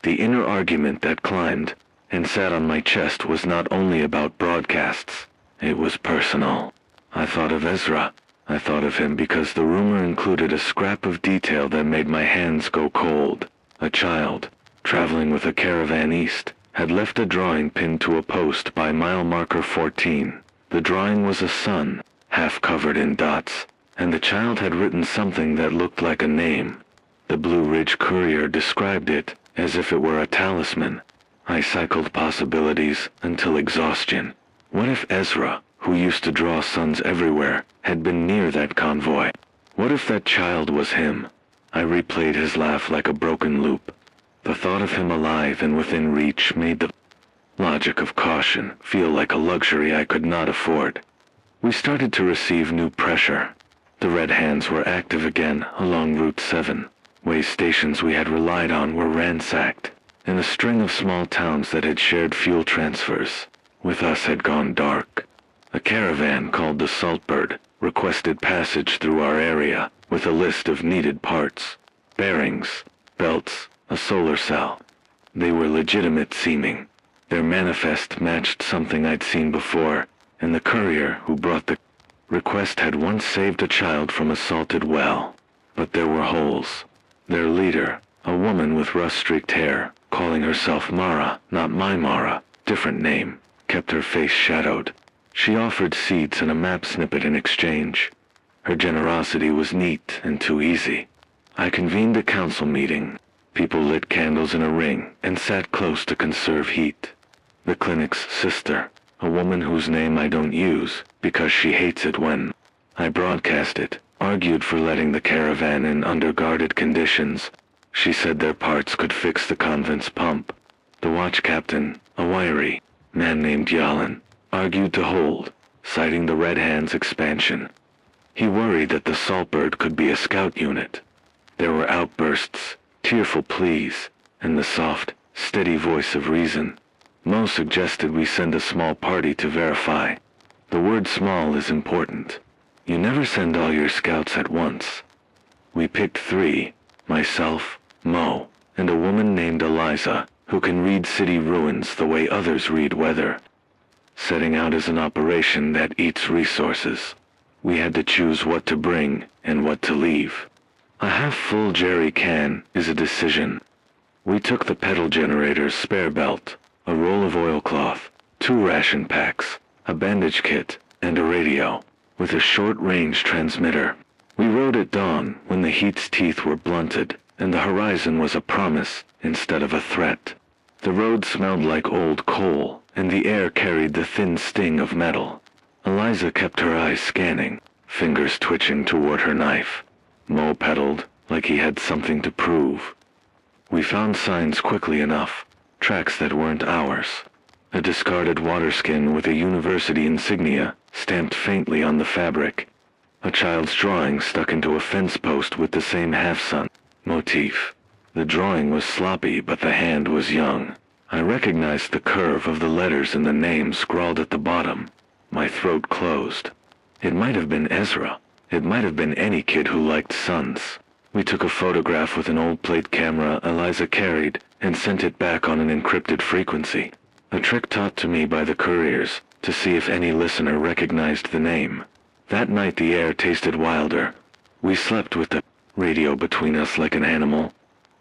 S1: The inner argument that climbed and sat on my chest was not only about broadcasts. It was personal. I thought of Ezra. I thought of him because the rumor included a scrap of detail that made my hands go cold. A child, traveling with a caravan east, had left a drawing pinned to a post by mile marker 14. The drawing was a sun, half covered in dots, and the child had written something that looked like a name. The Blue Ridge Courier described it as if it were a talisman. I cycled possibilities until exhaustion. What if Ezra, who used to draw suns everywhere, had been near that convoy? What if that child was him? I replayed his laugh like a broken loop. The thought of him alive and within reach made the logic of caution feel like a luxury I could not afford. We started to receive new pressure. The Red Hands were active again along Route 7. Way stations we had relied on were ransacked, and a string of small towns that had shared fuel transfers with us had gone dark. A caravan called the Saltbird requested passage through our area with a list of needed parts, bearings, belts, a solar cell. They were legitimate seeming. Their manifest matched something I'd seen before, and the courier who brought the request had once saved a child from a salted well. But there were holes. Their leader, a woman with rust-streaked hair, calling herself Mara, not my Mara, different name, kept her face shadowed. She offered seeds and a map snippet in exchange. Her generosity was neat and too easy. I convened a council meeting. People lit candles in a ring and sat close to conserve heat. The clinic's sister, a woman whose name I don't use because she hates it when I broadcast it, argued for letting the caravan in under guarded conditions. She said their parts could fix the convent's pump. The watch captain, a wiry man named Yalin, argued to hold, citing the Red Hands expansion. He worried that the Saltbird could be a scout unit. There were outbursts, tearful pleas, and the soft, steady voice of reason. Mo suggested we send a small party to verify. The word small is important. You never send all your scouts at once. We picked 3, myself, Mo, and a woman named Eliza, who can read city ruins the way others read weather. Setting out is an operation that eats resources. We had to choose what to bring and what to leave. A half-full jerry can is a decision. We took the pedal generator's spare belt, a roll of oilcloth, 2 ration packs, a bandage kit, and a radio, with a short-range transmitter. We rode at dawn when the heat's teeth were blunted, and the horizon was a promise instead of a threat. The road smelled like old coal, and the air carried the thin sting of metal. Eliza kept her eyes scanning, fingers twitching toward her knife. Mo pedaled like he had something to prove. We found signs quickly enough, tracks that weren't ours. A discarded water skin with a university insignia stamped faintly on the fabric. A child's drawing stuck into a fence post with the same half-sun motif. The drawing was sloppy, but the hand was young. I recognized the curve of the letters and the name scrawled at the bottom. My throat closed. It might have been Ezra. It might have been any kid who liked suns. We took a photograph with an old plate camera Eliza carried and sent it back on an encrypted frequency. A trick taught to me by the couriers to see if any listener recognized the name. That night the air tasted wilder. We slept with the radio between us like an animal.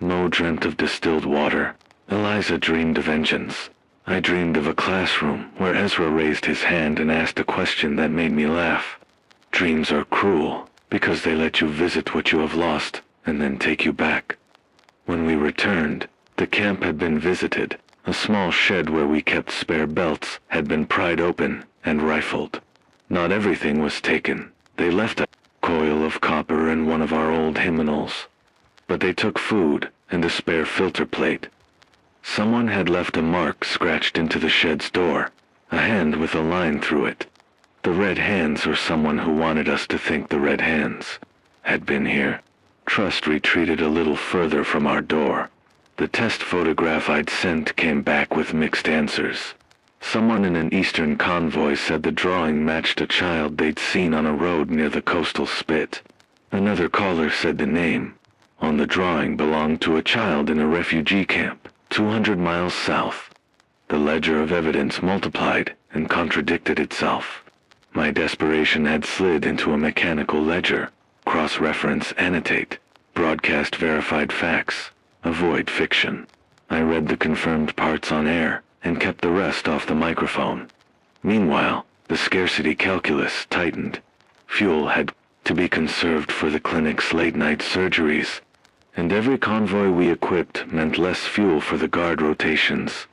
S1: Mo dreamt of distilled water. Eliza dreamed of engines. I dreamed of a classroom where Ezra raised his hand and asked a question that made me laugh. Dreams are cruel because they let you visit what you have lost and then take you back. When we returned, the camp had been visited. A small shed where we kept spare belts had been pried open and rifled. Not everything was taken. They left a coil of copper and one of our old hymnals. But they took food and a spare filter plate. Someone had left a mark scratched into the shed's door, a hand with a line through it. The Red Hands, or someone who wanted us to think the Red Hands, had been here. Trust retreated a little further from our door. The test photograph I'd sent came back with mixed answers. Someone in an Eastern convoy said the drawing matched a child they'd seen on a road near the coastal spit. Another caller said the name on the drawing belonged to a child in a refugee camp 200 miles south. The ledger of evidence multiplied and contradicted itself. My desperation had slid into a mechanical ledger. Cross-reference, annotate, broadcast verified facts, avoid fiction. I read the confirmed parts on air and kept the rest off the microphone. Meanwhile, the scarcity calculus tightened. Fuel had to be conserved for the clinic's late-night surgeries, and every convoy we equipped meant less fuel for the guard rotations.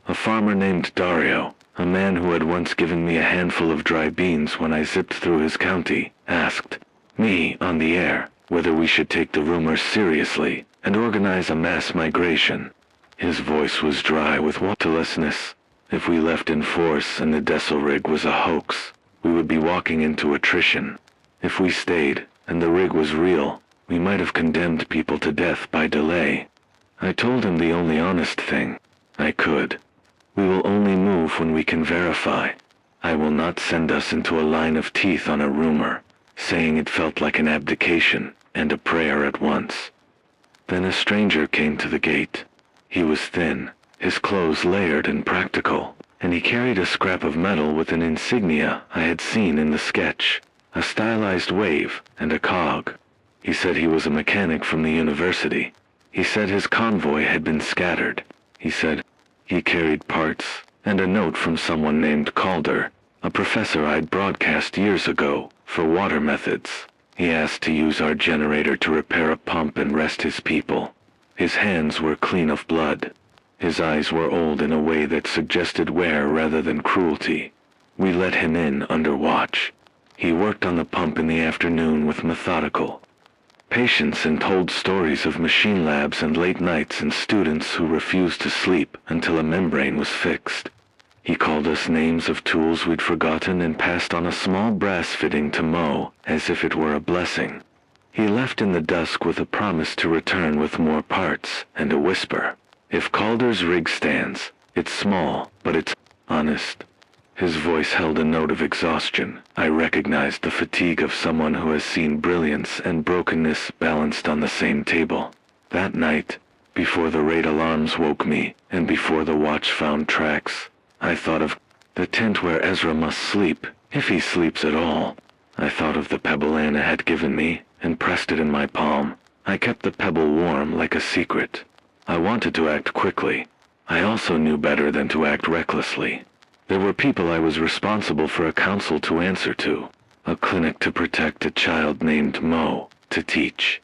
S1: A farmer named Dario, a man who had once given me a handful of dry beans when I zipped through his county, asked me on the air whether we should take the rumors seriously and organize a mass migration. His voice was dry with wantonness. If we left in force and the Dessel rig was a hoax, we would be walking into attrition. If we stayed and the rig was real, we might have condemned people to death by delay. I told him the only honest thing I could. We will only move when we can verify. I will not send us into a line of teeth on a rumor, saying it felt like an abdication and a prayer at once. Then a stranger came to the gate. He was thin, his clothes layered and practical, and he carried a scrap of metal with an insignia I had seen in the sketch, a stylized wave and a cog. He said he was a mechanic from the university. He said his convoy had been scattered. He said he carried parts and a note from someone named Calder, a professor I'd broadcast years ago for water methods. He asked to use our generator to repair a pump and rest his people. His hands were clean of blood. His eyes were old in a way that suggested wear rather than cruelty. We let him in under watch. He worked on the pump in the afternoon with methodical patience and told stories of machine labs and late nights and students who refused to sleep until a membrane was fixed. He called us names of tools we'd forgotten and passed on a small brass fitting to Mo as if it were a blessing. He left in the dusk with a promise to return with more parts and a whisper. If Calder's rig stands, it's small, but it's honest. His voice held a note of exhaustion. I recognized the fatigue of someone who has seen brilliance and brokenness balanced on the same table. That night, before the raid alarms woke me, and before the watch found tracks, I thought of the tent where Ezra must sleep, if he sleeps at all. I thought of the pebble Anna had given me, and pressed it in my palm. I kept the pebble warm like a secret. I wanted to act quickly. I also knew better than to act recklessly. There were people I was responsible for, a council to answer to, a clinic to protect, a child named Mo to teach.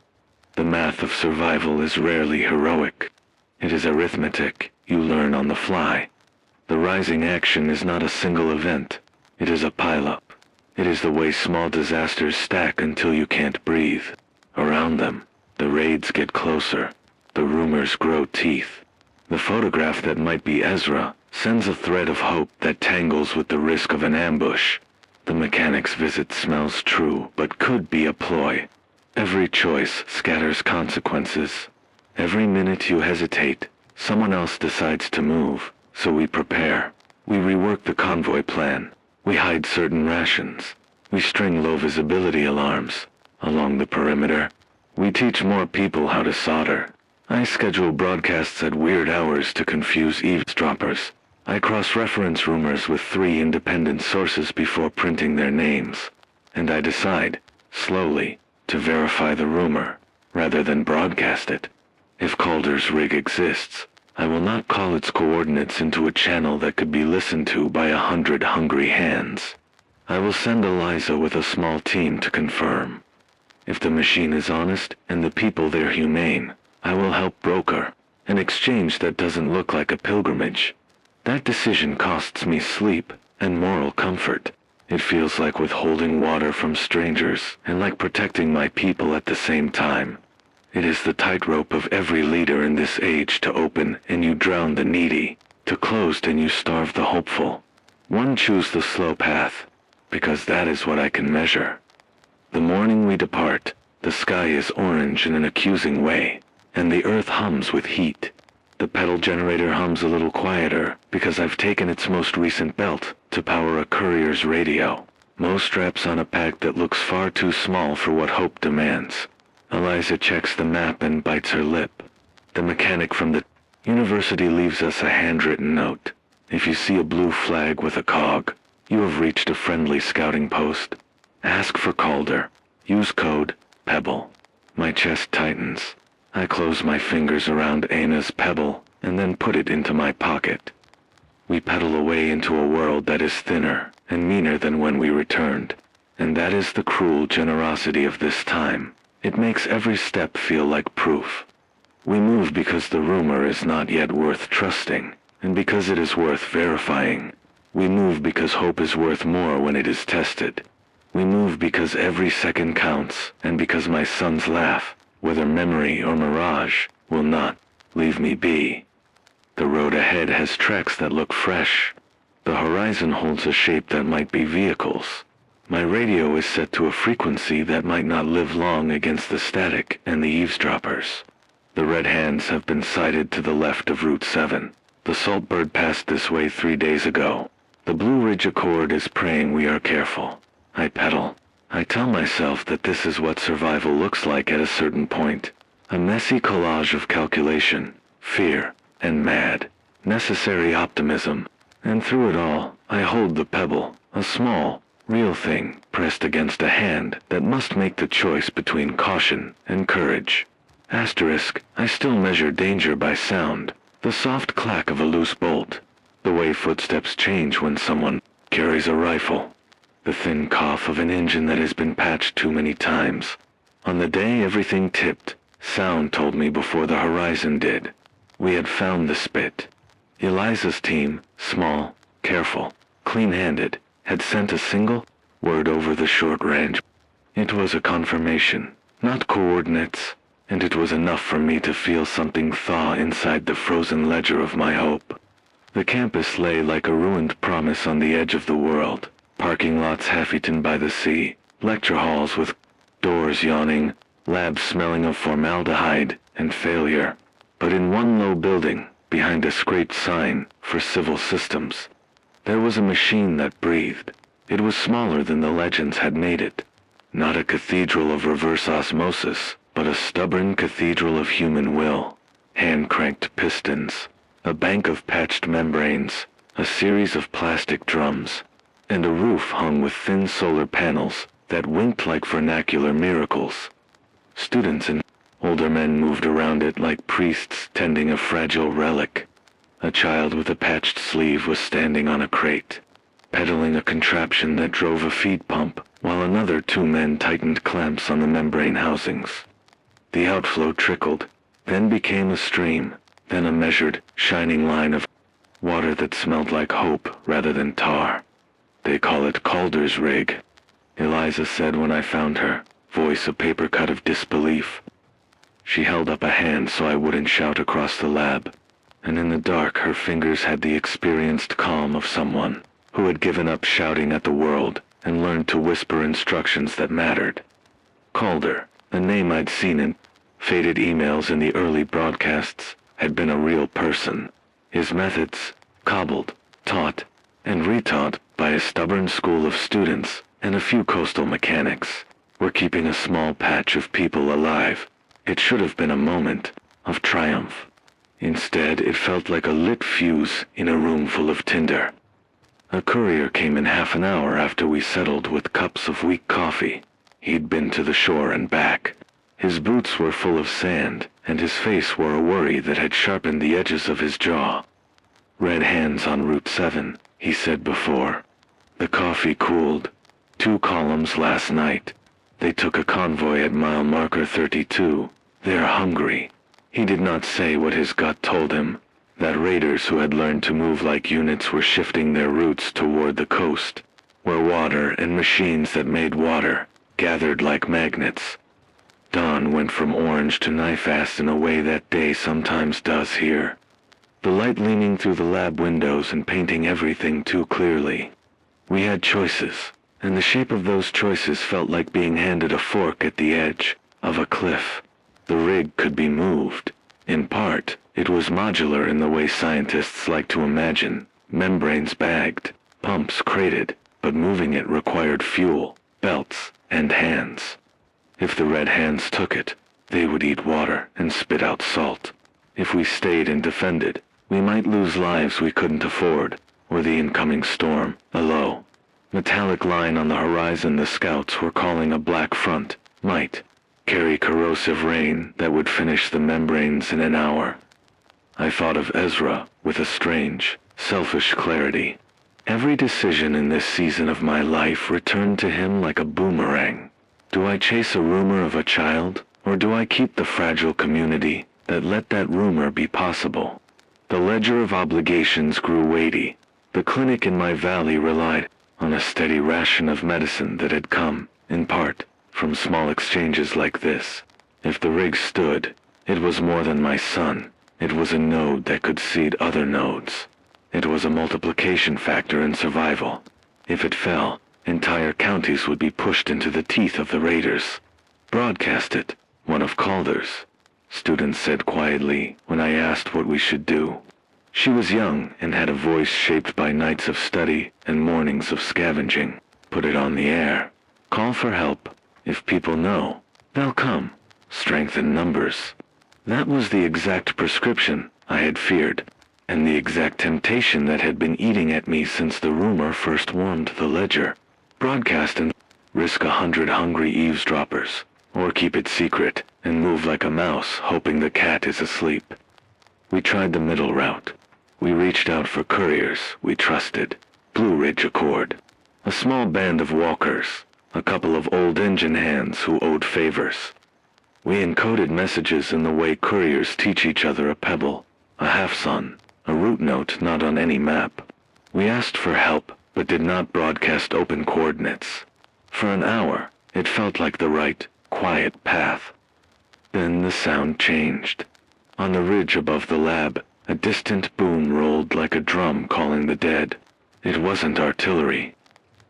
S1: The math of survival is rarely heroic. It is arithmetic you learn on the fly. The rising action is not a single event. It is a pileup. It is the way small disasters stack until you can't breathe. Around them, the raids get closer. The rumors grow teeth. The photograph that might be Ezra sends a thread of hope that tangles with the risk of an ambush. The mechanic's visit smells true, but could be a ploy. Every choice scatters consequences. Every minute you hesitate, someone else decides to move, so we prepare. We rework the convoy plan. We hide certain rations. We string low visibility alarms along the perimeter. We teach more people how to solder. I schedule broadcasts at weird hours to confuse eavesdroppers. I cross-reference rumors with 3 independent sources before printing their names. And I decide, slowly, to verify the rumor, rather than broadcast it. If Calder's rig exists, I will not call its coordinates into a channel that could be listened to by 100 hungry hands. I will send Eliza with a small team to confirm. If the machine is honest and the people there humane, I will help broker an exchange that doesn't look like a pilgrimage. That decision costs me sleep and moral comfort. It feels like withholding water from strangers and like protecting my people at the same time. It is the tightrope of every leader in this age, to open and you drown the needy, to close and you starve the hopeful. One choose the slow path, because that is what I can measure. The morning we depart, the sky is orange in an accusing way, and the earth hums with heat. The pedal generator hums a little quieter because I've taken its most recent belt to power a courier's radio. Mo straps on a pack that looks far too small for what hope demands. Eliza checks the map and bites her lip. The mechanic from the university leaves us a handwritten note. If you see a blue flag with a cog, you have reached a friendly scouting post. Ask for Calder. Use code PEBBLE. My chest tightens. I close my fingers around Ana's pebble and then put it into my pocket. We pedal away into a world that is thinner and meaner than when we returned. And that is the cruel generosity of this time. It makes every step feel like proof. We move because the rumor is not yet worth trusting, and because it is worth verifying. We move because hope is worth more when it is tested. We move because every second counts, and because my son's laugh, whether memory or mirage, will not leave me be. The road ahead has tracks that look fresh. The horizon holds a shape that might be vehicles. My radio is set to a frequency that might not live long against the static and the eavesdroppers. The red hands have been sighted to the left of Route 7. The Saltbird passed this way 3 days ago. The Blue Ridge Accord is praying we are careful. I pedal. I tell myself that this is what survival looks like at a certain point. A messy collage of calculation, fear, and mad, necessary optimism. And through it all, I hold the pebble, a small, real thing, pressed against a hand that must make the choice between caution and courage. Asterisk, I still measure danger by sound, the soft clack of a loose bolt, the way footsteps change when someone carries a rifle. The thin cough of an engine that has been patched too many times. On the day everything tipped, sound told me before the horizon did. We had found the spit. Eliza's team, small, careful, clean-handed, had sent a single word over the short range. It was a confirmation, not coordinates, and it was enough for me to feel something thaw inside the frozen ledger of my hope. The campus lay like a ruined promise on the edge of the world. Parking lots half-eaten by the sea, lecture halls with doors yawning, labs smelling of formaldehyde and failure. But in one low building, behind a scraped sign for civil systems, there was a machine that breathed. It was smaller than the legends had made it. Not a cathedral of reverse osmosis, but a stubborn cathedral of human will. Hand-cranked pistons, a bank of patched membranes, a series of plastic drums, and a roof hung with thin solar panels that winked like vernacular miracles. Students and older men moved around it like priests tending a fragile relic. A child with a patched sleeve was standing on a crate, pedaling a contraption that drove a feed pump, while another two men tightened clamps on the membrane housings. The outflow trickled, then became a stream, then a measured, shining line of water that smelled like hope rather than tar. "They call it Calder's rig," Eliza said when I found her, voice a paper cut of disbelief. She held up a hand so I wouldn't shout across the lab, and in the dark her fingers had the experienced calm of someone who had given up shouting at the world and learned to whisper instructions that mattered. Calder, a name I'd seen in faded emails in the early broadcasts, had been a real person. His methods, cobbled, taught, and retaught by a stubborn school of students and a few coastal mechanics, were keeping a small patch of people alive. It should have been a moment of triumph. Instead, it felt like a lit fuse in a room full of tinder. A courier came in half an hour after we settled with cups of weak coffee. He'd been to the shore and back. His boots were full of sand, and his face wore a worry that had sharpened the edges of his jaw. "Red hands on Route 7, he said before. The coffee cooled. 2 columns last night. They took a convoy at mile marker 32. They're hungry." He did not say what his gut told him, that raiders who had learned to move like units were shifting their routes toward the coast, where water and machines that made water gathered like magnets. Dawn went from orange to knife-fast in a way that day sometimes does here. The light leaning through the lab windows and painting everything too clearly. We had choices, and the shape of those choices felt like being handed a fork at the edge of a cliff. The rig could be moved. In part, it was modular in the way scientists like to imagine, membranes bagged, pumps crated, but moving it required fuel, belts, and hands. If the red hands took it, they would eat water and spit out salt. If we stayed and defended, we might lose lives we couldn't afford, or the incoming storm, a low, metallic line on the horizon the scouts were calling a black front, might carry corrosive rain that would finish the membranes in an hour. I thought of Ezra with a strange, selfish clarity. Every decision in this season of my life returned to him like a boomerang. Do I chase a rumor of a child, or do I keep the fragile community that let that rumor be possible? The ledger of obligations grew weighty. The clinic in my valley relied on a steady ration of medicine that had come, in part, from small exchanges like this. If the rig stood, it was more than my son. It was a node that could seed other nodes. It was a multiplication factor in survival. If it fell, entire counties would be pushed into the teeth of the raiders. "Broadcast it," one of Calder's students said quietly when I asked what we should do. She was young and had a voice shaped by nights of study and mornings of scavenging. "Put it on the air. Call for help. If people know, they'll come. Strength in numbers." That was the exact prescription I had feared, and the exact temptation that had been eating at me since the rumor first warmed the ledger. Broadcast and risk 100 hungry eavesdroppers, or keep it secret and move like a mouse hoping the cat is asleep. We tried the middle route. We reached out for couriers we trusted. Blue Ridge Accord. A small band of walkers, a couple of old engine hands who owed favors. We encoded messages in the way couriers teach each other: a pebble, a half-sun, a route note not on any map. We asked for help, but did not broadcast open coordinates. For an hour, it felt like the right, quiet path. Then the sound changed. On the ridge above the lab, a distant boom rolled like a drum calling the dead. It wasn't artillery.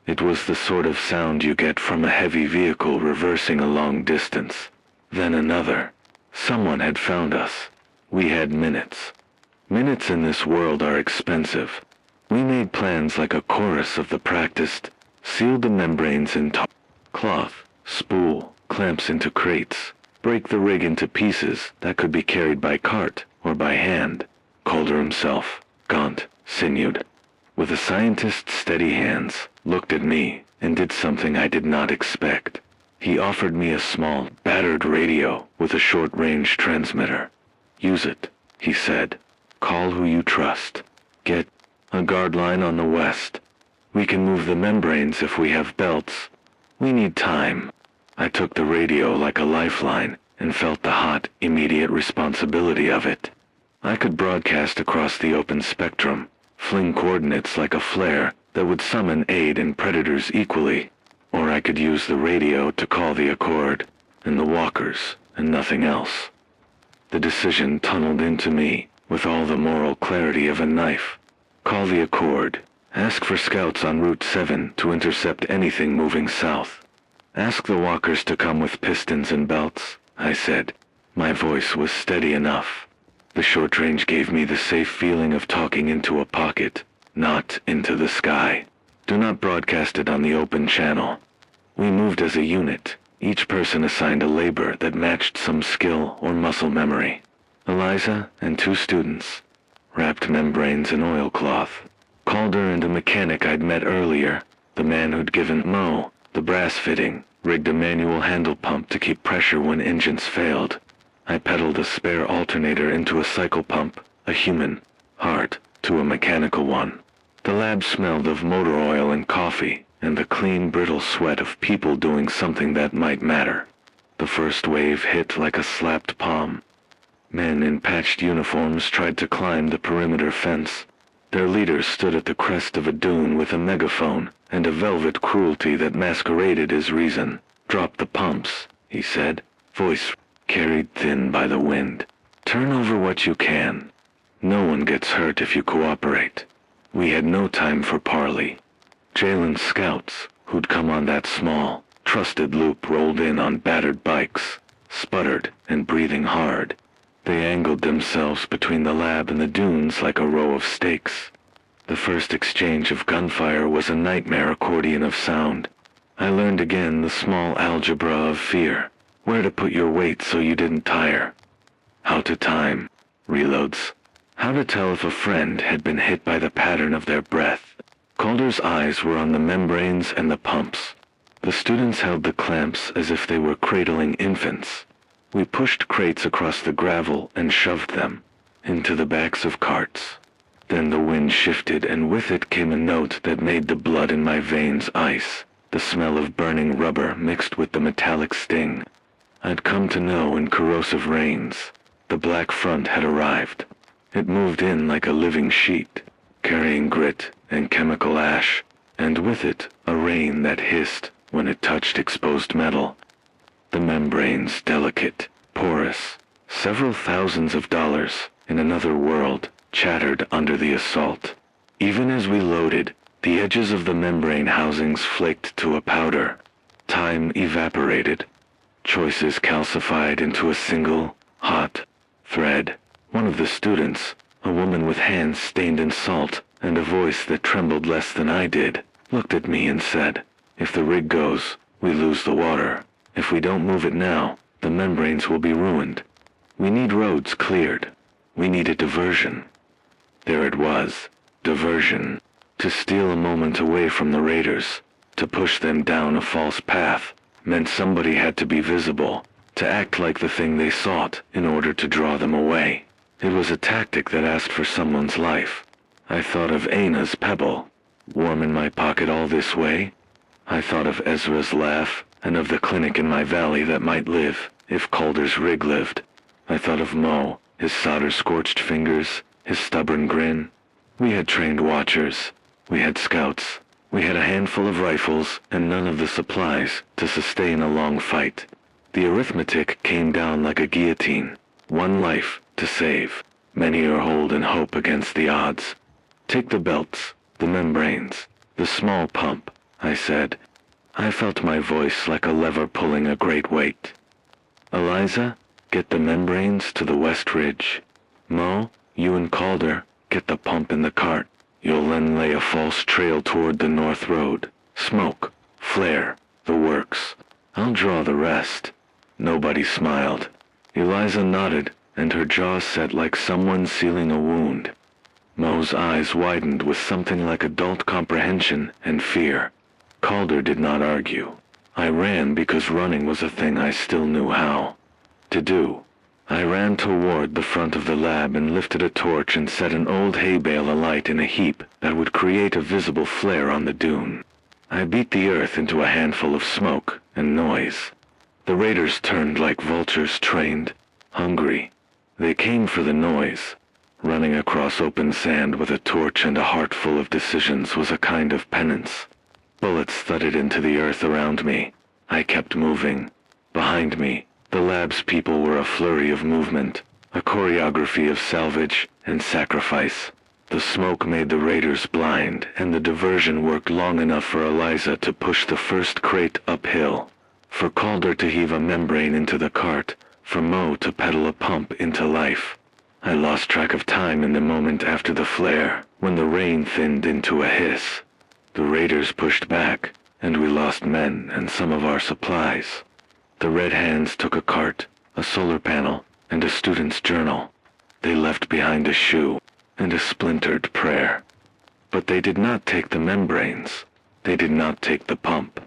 S1: It was the sort of sound you get from a heavy vehicle reversing a long distance. Then another. Someone had found us. We had minutes. Minutes in this world are expensive. We made plans like a chorus of the practiced, sealed the membranes in cloth, spool, clamps into crates, break the rig into pieces that could be carried by cart or by hand. Calder himself, gaunt, sinewed, with a scientist's steady hands, looked at me and did something I did not expect. He offered me a small, battered radio with a short-range transmitter. "Use it," he said. Call who you trust. Get a guard line on the west. We can move the membranes if we have belts. We need time. I took the radio like a lifeline and felt the hot, immediate responsibility of it. I could broadcast across the open spectrum, fling coordinates like a flare that would summon aid and predators equally, or I could use the radio to call the AORLD and the walkers and nothing else. The decision tunneled into me with all the moral clarity of a knife. Call the AORLD. Ask for scouts on Route 7 to intercept anything moving south. Ask the walkers to come with pistons and belts, I said. My voice was steady enough. The short range gave me the safe feeling of talking into a pocket, not into the sky. Do not broadcast it on the open channel. We moved as a unit, each person assigned a labor that matched some skill or muscle memory. Eliza and 2 students wrapped membranes in oilcloth. Calder and a mechanic I'd met earlier, the man who'd given Mo the brass fitting, rigged a manual handle pump to keep pressure when engines failed. I pedaled a spare alternator into a cycle pump, a human heart to a mechanical one. The lab smelled of motor oil and coffee, and the clean, brittle sweat of people doing something that might matter. The first wave hit like a slapped palm. Men in patched uniforms tried to climb the perimeter fence. Their leader stood at the crest of a dune with a megaphone and a velvet cruelty that masqueraded as reason. "Drop the pumps," he said, voice carried thin by the wind. "Turn over what you can. No one gets hurt if you cooperate." We had no time for parley. Jalen's scouts, who'd come on that small, trusted loop, rolled in on battered bikes, sputtered and breathing hard. They angled themselves between the lab and the dunes like a row of stakes. The first exchange of gunfire was a nightmare accordion of sound. I learned again the small algebra of fear, where to put your weight so you didn't tire, how to time reloads, how to tell if a friend had been hit by the pattern of their breath. Calder's eyes were on the membranes and the pumps. The students held the clamps as if they were cradling infants. We pushed crates across the gravel and shoved them into the backs of carts. Then the wind shifted, and with it came a note that made the blood in my veins ice, the smell of burning rubber mixed with the metallic sting I'd come to know in corrosive rains. The black front had arrived. It moved in like a living sheet, carrying grit and chemical ash, and with it a rain that hissed when it touched exposed metal. The membranes, delicate, porous, several thousands of dollars in another world, chattered under the assault. Even as we loaded, the edges of the membrane housings flaked to a powder. Time evaporated. Choices calcified into a single, hot thread. One of the students, a woman with hands stained in salt and a voice that trembled less than I did, looked at me and said, "If the rig goes, we lose the water. If we don't move it now, the membranes will be ruined. We need roads cleared. We need a diversion." There it was, diversion. To steal a moment away from the raiders, to push them down a false path, meant somebody had to be visible, to act like the thing they sought in order to draw them away. It was a tactic that asked for someone's life. I thought of Ana's pebble, warm in my pocket all this way. I thought of Ezra's laugh, and of the clinic in my valley that might live, if Calder's rig lived. I thought of Mo, his solder-scorched fingers, his stubborn grin. We had trained watchers. We had scouts. We had a handful of rifles and none of the supplies to sustain a long fight. The arithmetic came down like a guillotine. One life to save. Many are hold in hope against the odds. Take the belts, the membranes, the small pump, I said. I felt my voice like a lever pulling a great weight. Eliza, get the membranes to the west ridge. Mo, you and Calder, get the pump in the cart. You'll then lay a false trail toward the north road. Smoke, flare, the works. I'll draw the rest. Nobody smiled. Eliza nodded, and her jaw set like someone sealing a wound. Mo's eyes widened with something like adult comprehension and fear. Calder did not argue. I ran because running was a thing I still knew how to do. I ran toward the front of the lab and lifted a torch and set an old hay bale alight in a heap that would create a visible flare on the dune. I beat the earth into a handful of smoke and noise. The raiders turned like vultures trained, hungry. They came for the noise. Running across open sand with a torch and a heart full of decisions was a kind of penance. Bullets thudded into the earth around me. I kept moving. Behind me, the lab's people were a flurry of movement, a choreography of salvage and sacrifice. The smoke made the raiders blind, and the diversion worked long enough for Eliza to push the first crate uphill, for Calder to heave a membrane into the cart, for Mo to pedal a pump into life. I lost track of time in the moment after the flare, when the rain thinned into a hiss. The raiders pushed back, and we lost men and some of our supplies. The Red Hands took a cart, a solar panel, and a student's journal. They left behind a shoe and a splintered prayer. But they did not take the membranes. They did not take the pump.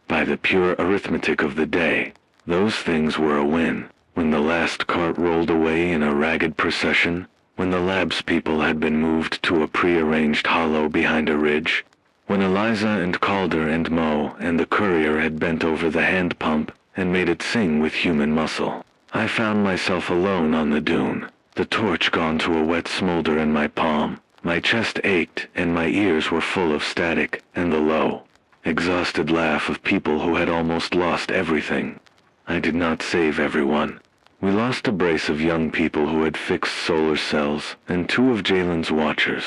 S1: By the pure arithmetic of the day, those things were a win. When the last cart rolled away in a ragged procession, when the lab's people had been moved to a prearranged hollow behind a ridge, when Eliza and Calder and Mo and the courier had bent over the hand pump and made it sing with human muscle, I found myself alone on the dune, the torch gone to a wet smolder in my palm. My chest ached and my ears were full of static and the low, exhausted laugh of people who had almost lost everything. I did not save everyone. We lost a brace of young people who had fixed solar cells and 2 of Jalen's watchers.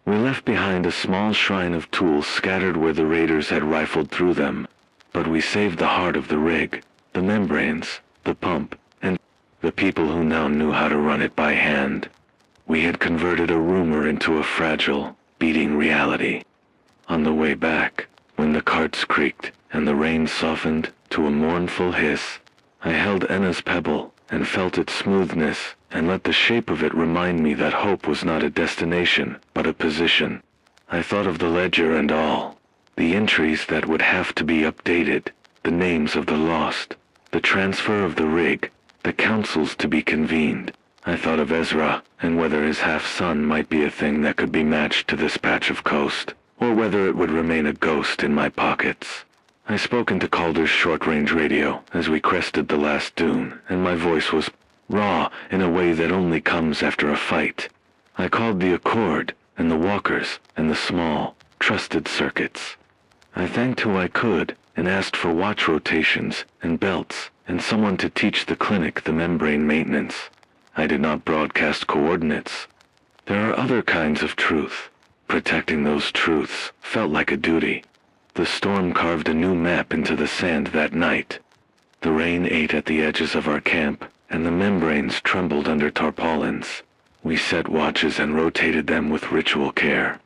S1: We left behind a small shrine of tools scattered where the raiders had rifled through them, but we saved the heart of the rig, the membranes, the pump, and the people who now knew how to run it by hand. We had converted a rumor into a fragile, beating reality. On the way back, when the carts creaked and the rain softened to a mournful hiss, I held Enna's pebble and felt its smoothness and let the shape of it remind me that hope was not a destination, but a position. I thought of the ledger and all, the entries that would have to be updated, the names of the lost, the transfer of the rig, the councils to be convened. I thought of Ezra and whether his half-son might be a thing that could be matched to this patch of coast, or whether it would remain a ghost in my pockets. I spoke into Calder's short-range radio as we crested the last dune, and my voice was raw in a way that only comes after a fight. I called the Accord and the walkers and the small, trusted circuits. I thanked who I could and asked for watch rotations and belts and someone to teach the clinic the membrane maintenance. I did not broadcast coordinates. There are other kinds of truth. Protecting those truths felt like a duty. The storm carved a new map into the sand that night. The rain ate at the edges of our camp, and the membranes trembled under tarpaulins. We set watches and rotated them with ritual care.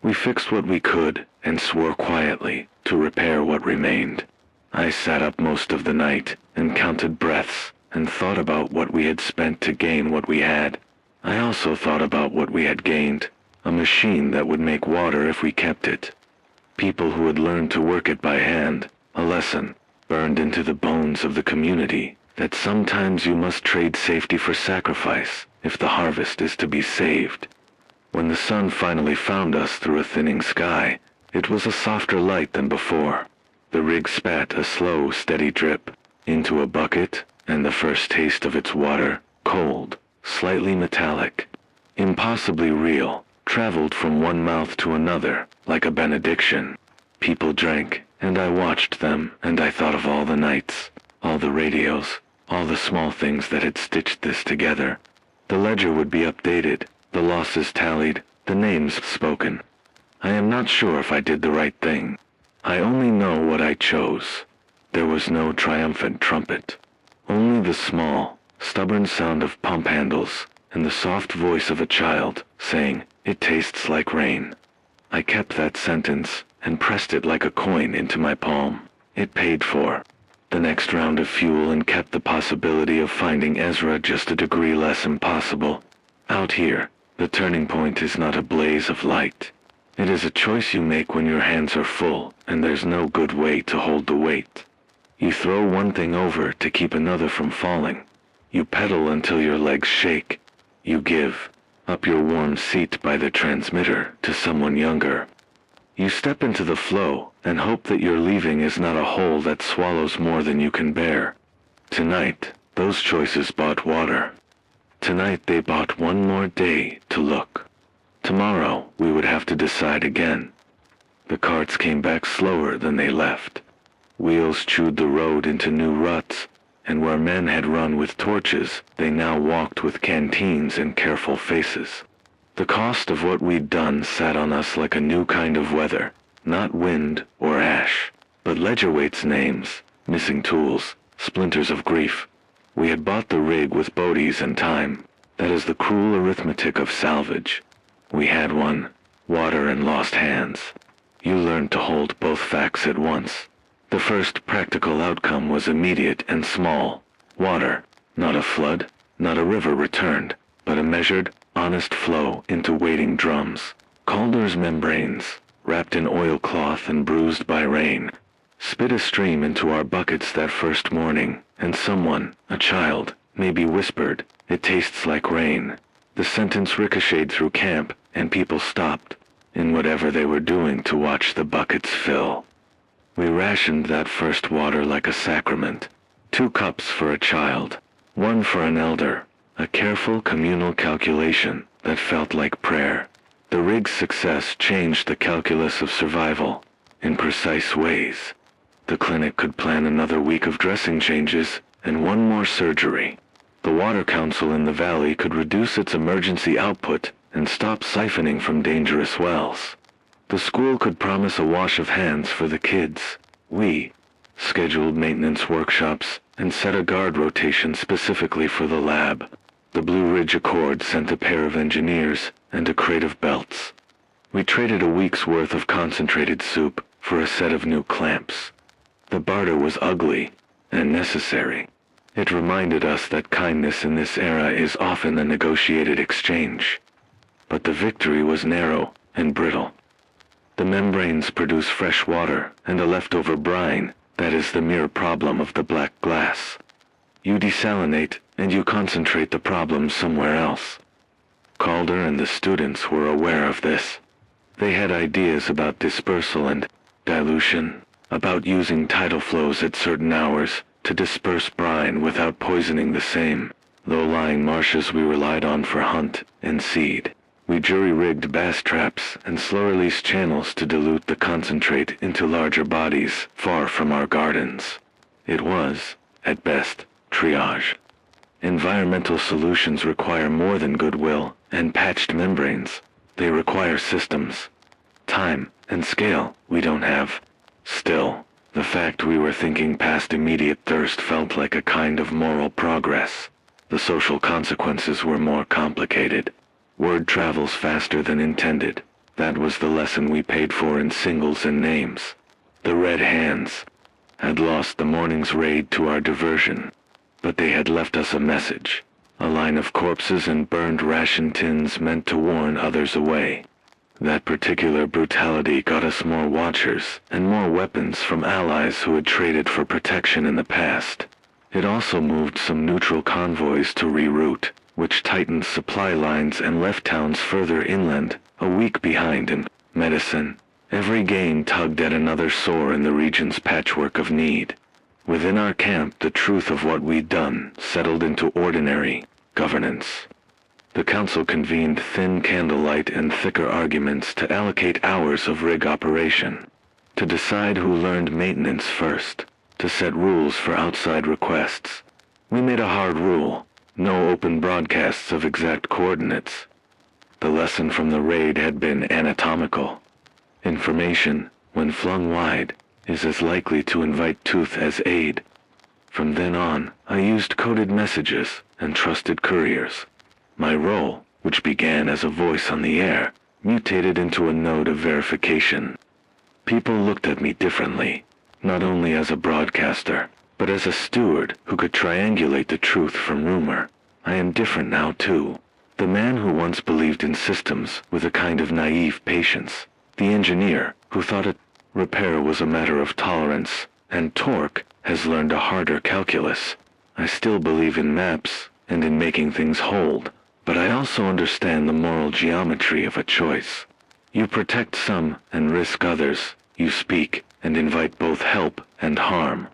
S1: We fixed what we could and swore quietly to repair what remained. I sat up most of the night and counted breaths and thought about what we had spent to gain what we had. I also thought about what we had gained, a machine that would make water if we kept it. People who had learned to work it by hand, a lesson burned into the bones of the community, that sometimes you must trade safety for sacrifice if the harvest is to be saved. When the sun finally found us through a thinning sky, it was a softer light than before. The rig spat a slow, steady drip into a bucket, and the first taste of its water, cold, slightly metallic, impossibly real, traveled from one mouth to another like a benediction. People drank, and I watched them, and I thought of all the nights, all the radios, all the small things that had stitched this together. The ledger would be updated, the losses tallied, the names spoken. I am not sure if I did the right thing. I only know what I chose. There was no triumphant trumpet. Only the small, stubborn sound of pump handles and the soft voice of a child saying, "It tastes like rain." I kept that sentence and pressed it like a coin into my palm. It paid for the next round of fuel and kept the possibility of finding Ezra just a degree less impossible. Out here, the turning point is not a blaze of light. It is a choice you make when your hands are full and there's no good way to hold the weight. You throw one thing over to keep another from falling. You pedal until your legs shake. You give up your warm seat by the transmitter to someone younger. You step into the flow and hope that your leaving is not a hole that swallows more than you can bear. Tonight, those choices bought water. Tonight they bought one more day to look. Tomorrow we would have to decide again. The carts came back slower than they left. Wheels chewed the road into new ruts, and where men had run with torches, they now walked with canteens and careful faces. The cost of what we'd done sat on us like a new kind of weather, not wind or ash, but ledgerweights, names, missing tools, splinters of grief. We had bought the rig with bodies and time. That is the cruel arithmetic of salvage. We had one, water and lost hands. You learned to hold both facts at once. The first practical outcome was immediate and small. Water, not a flood, not a river returned, but a measured, honest flow into waiting drums. Calder's membranes, wrapped in oilcloth and bruised by rain, spit a stream into our buckets that first morning, and someone, a child, maybe whispered, "It tastes like rain." The sentence ricocheted through camp, and people stopped, in whatever they were doing, to watch the buckets fill. We rationed that first water like a sacrament. 2 cups for a child, 1 for an elder, a careful communal calculation that felt like prayer. The rig's success changed the calculus of survival in precise ways. The clinic could plan another week of dressing changes and 1 more surgery. The water council in the valley could reduce its emergency output and stop siphoning from dangerous wells. The school could promise a wash of hands for the kids. We scheduled maintenance workshops and set a guard rotation specifically for the lab. The Blue Ridge Accord sent a pair of engineers and a crate of belts. We traded a week's worth of concentrated soup for a set of new clamps. The barter was ugly and necessary. It reminded us that kindness in this era is often a negotiated exchange. But the victory was narrow and brittle. The membranes produce fresh water and a leftover brine. That is the mere problem of the black glass. You desalinate and you concentrate the problem somewhere else. Calder and the students were aware of this. They had ideas about dispersal and dilution, about using tidal flows at certain hours to disperse brine without poisoning the same, low-lying marshes we relied on for hunt and seed. We jury-rigged bass traps and slow-release channels to dilute the concentrate into larger bodies far from our gardens. It was, at best, triage. Environmental solutions require more than goodwill and patched membranes. They require systems, time, and scale we don't have. Still, the fact we were thinking past immediate thirst felt like a kind of moral progress. The social consequences were more complicated. Word travels faster than intended. That was the lesson we paid for in singles and names. The Red Hands had lost the morning's raid to our diversion, but they had left us a message. A line of corpses and burned ration tins meant to warn others away. That particular brutality got us more watchers and more weapons from allies who had traded for protection in the past. It also moved some neutral convoys to reroute, which tightened supply lines and left towns further inland, a week behind in medicine. Every gain tugged at another sore in the region's patchwork of need. Within our camp, the truth of what we'd done settled into ordinary governance. The council convened thin candlelight and thicker arguments to allocate hours of rig operation, to decide who learned maintenance first, to set rules for outside requests. We made a hard rule: no open broadcasts of exact coordinates. The lesson from the raid had been anatomical. Information, when flung wide, is as likely to invite tooth as aid. From then on, I used coded messages and trusted couriers. My role, which began as a voice on the air, mutated into a node of verification. People looked at me differently, not only as a broadcaster, but as a steward who could triangulate the truth from rumor. I am different now, too. The man who once believed in systems with a kind of naive patience. The engineer who thought repair was a matter of tolerance and torque has learned a harder calculus. I still believe in maps and in making things hold, but I also understand the moral geometry of a choice. You protect some and risk others. You speak and invite both help and harm.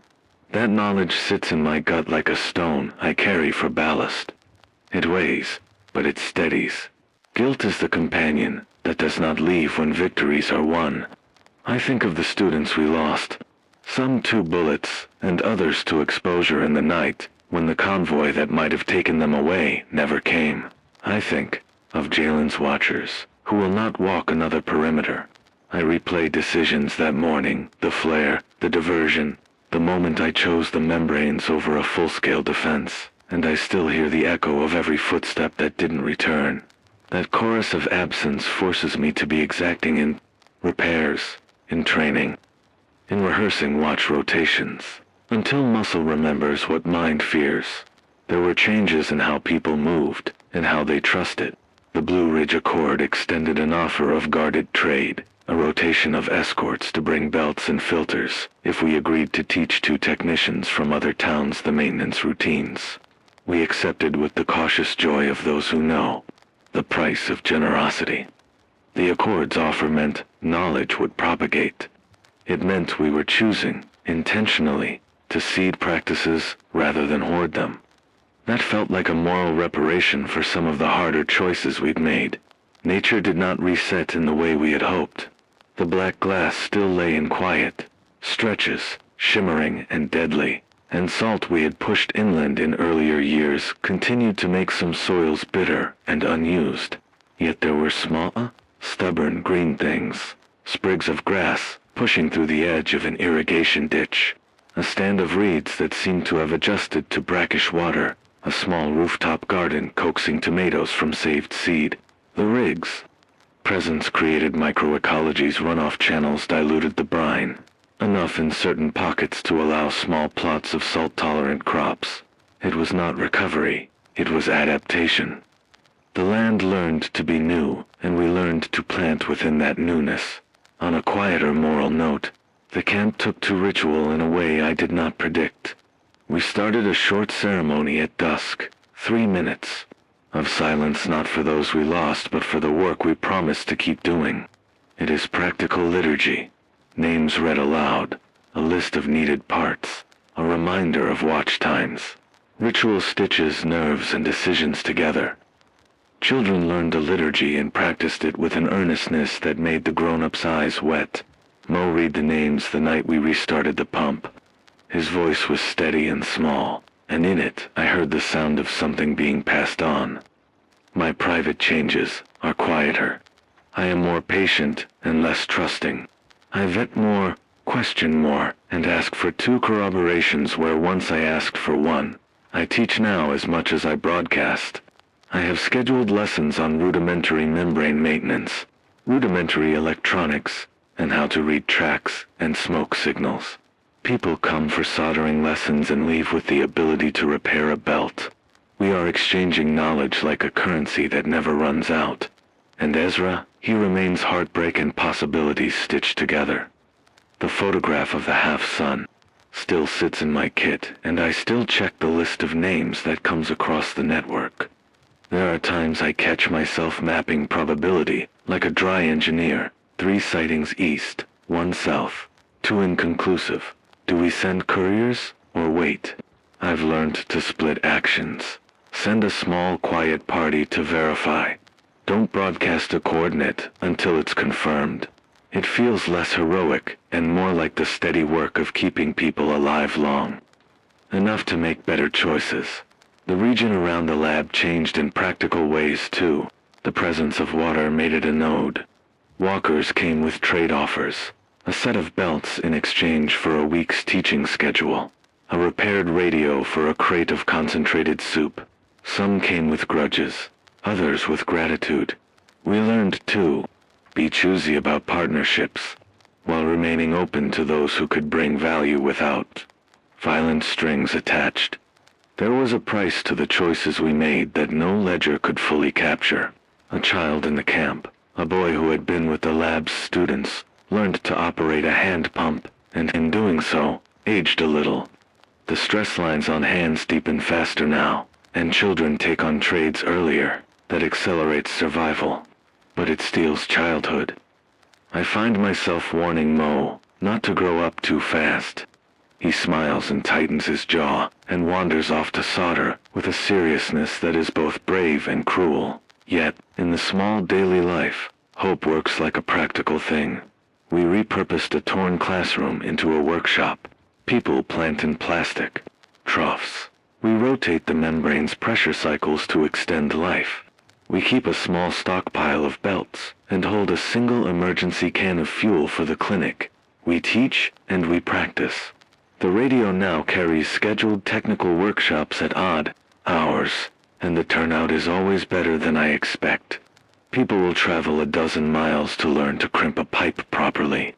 S1: That knowledge sits in my gut like a stone I carry for ballast. It weighs, but it steadies. Guilt is the companion that does not leave when victories are won. I think of the students we lost, some to bullets and others to exposure in the night, when the convoy that might have taken them away never came. I think of Jalen's watchers, who will not walk another perimeter. I replay decisions that morning, the flare, the diversion, the moment I chose the membranes over a full-scale defense, and I still hear the echo of every footstep that didn't return. That chorus of absence forces me to be exacting in repairs, in training, in rehearsing watch rotations, until muscle remembers what mind fears. There were changes in how people moved, and how they trusted. The Blue Ridge Accord extended an offer of guarded trade, a rotation of escorts to bring belts and filters, if we agreed to teach 2 technicians from other towns the maintenance routines. We accepted with the cautious joy of those who know the price of generosity. The Accord's offer meant knowledge would propagate. It meant we were choosing, intentionally, to seed practices rather than hoard them. That felt like a moral reparation for some of the harder choices we'd made. Nature did not reset in the way we had hoped. The black glass still lay in quiet, stretches, shimmering and deadly, and salt we had pushed inland in earlier years continued to make some soils bitter and unused. Yet there were small, stubborn green things, sprigs of grass pushing through the edge of an irrigation ditch, a stand of reeds that seemed to have adjusted to brackish water, a small rooftop garden coaxing tomatoes from saved seed. The rigs. Presence created microecologies. Runoff channels diluted the brine, enough in certain pockets to allow small plots of salt-tolerant crops. It was not recovery, it was adaptation. The land learned to be new, and we learned to plant within that newness. On a quieter moral note, the camp took to ritual in a way I did not predict. We started a short ceremony at dusk, 3 minutes, of silence, not for those we lost but for the work we promised to keep doing. It is practical liturgy. Names read aloud, a list of needed parts, a reminder of watch times. Ritual stitches nerves and decisions together. Children learned the liturgy and practiced it with an earnestness that made the grown-ups' eyes wet. Mo read the names the night we restarted the pump. His voice was steady and small, and in it I heard the sound of something being passed on. My private changes are quieter. I am more patient and less trusting. I vet more, question more, and ask for 2 corroborations where once I asked for 1. I teach now as much as I broadcast. I have scheduled lessons on rudimentary membrane maintenance, rudimentary electronics, and how to read tracks and smoke signals. People come for soldering lessons and leave with the ability to repair a belt. We are exchanging knowledge like a currency that never runs out. And Ezra, he remains heartbreak and possibilities stitched together. The photograph of the half-sun still sits in my kit, and I still check the list of names that comes across the network. There are times I catch myself mapping probability, like a dry engineer. 3 sightings east, 1 south, 2 inconclusive. Do we send couriers, or wait? I've learned to split actions. Send a small, quiet party to verify. Don't broadcast a coordinate until it's confirmed. It feels less heroic and more like the steady work of keeping people alive long enough to make better choices. The region around the lab changed in practical ways too. The presence of water made it a node. Walkers came with trade offers. A set of belts in exchange for a week's teaching schedule. A repaired radio for a crate of concentrated soup. Some came with grudges, others with gratitude. We learned, too, be choosy about partnerships, while remaining open to those who could bring value without violent strings attached. There was a price to the choices we made that no ledger could fully capture. A child in the camp, a boy who had been with the lab's students, learned to operate a hand pump, and in doing so, aged a little. The stress lines on hands deepen faster now, and children take on trades earlier. That accelerates survival, but it steals childhood. I find myself warning Mo not to grow up too fast. He smiles and tightens his jaw and wanders off to solder with a seriousness that is both brave and cruel. Yet, in the small daily life, hope works like a practical thing. We repurposed a torn classroom into a workshop. People plant in plastic troughs. We rotate the membrane's pressure cycles to extend life. We keep a small stockpile of belts and hold a single emergency can of fuel for the clinic. We teach and we practice. The radio now carries scheduled technical workshops at odd hours, and the turnout is always better than I expect. People will travel a dozen miles to learn to crimp a pipe properly.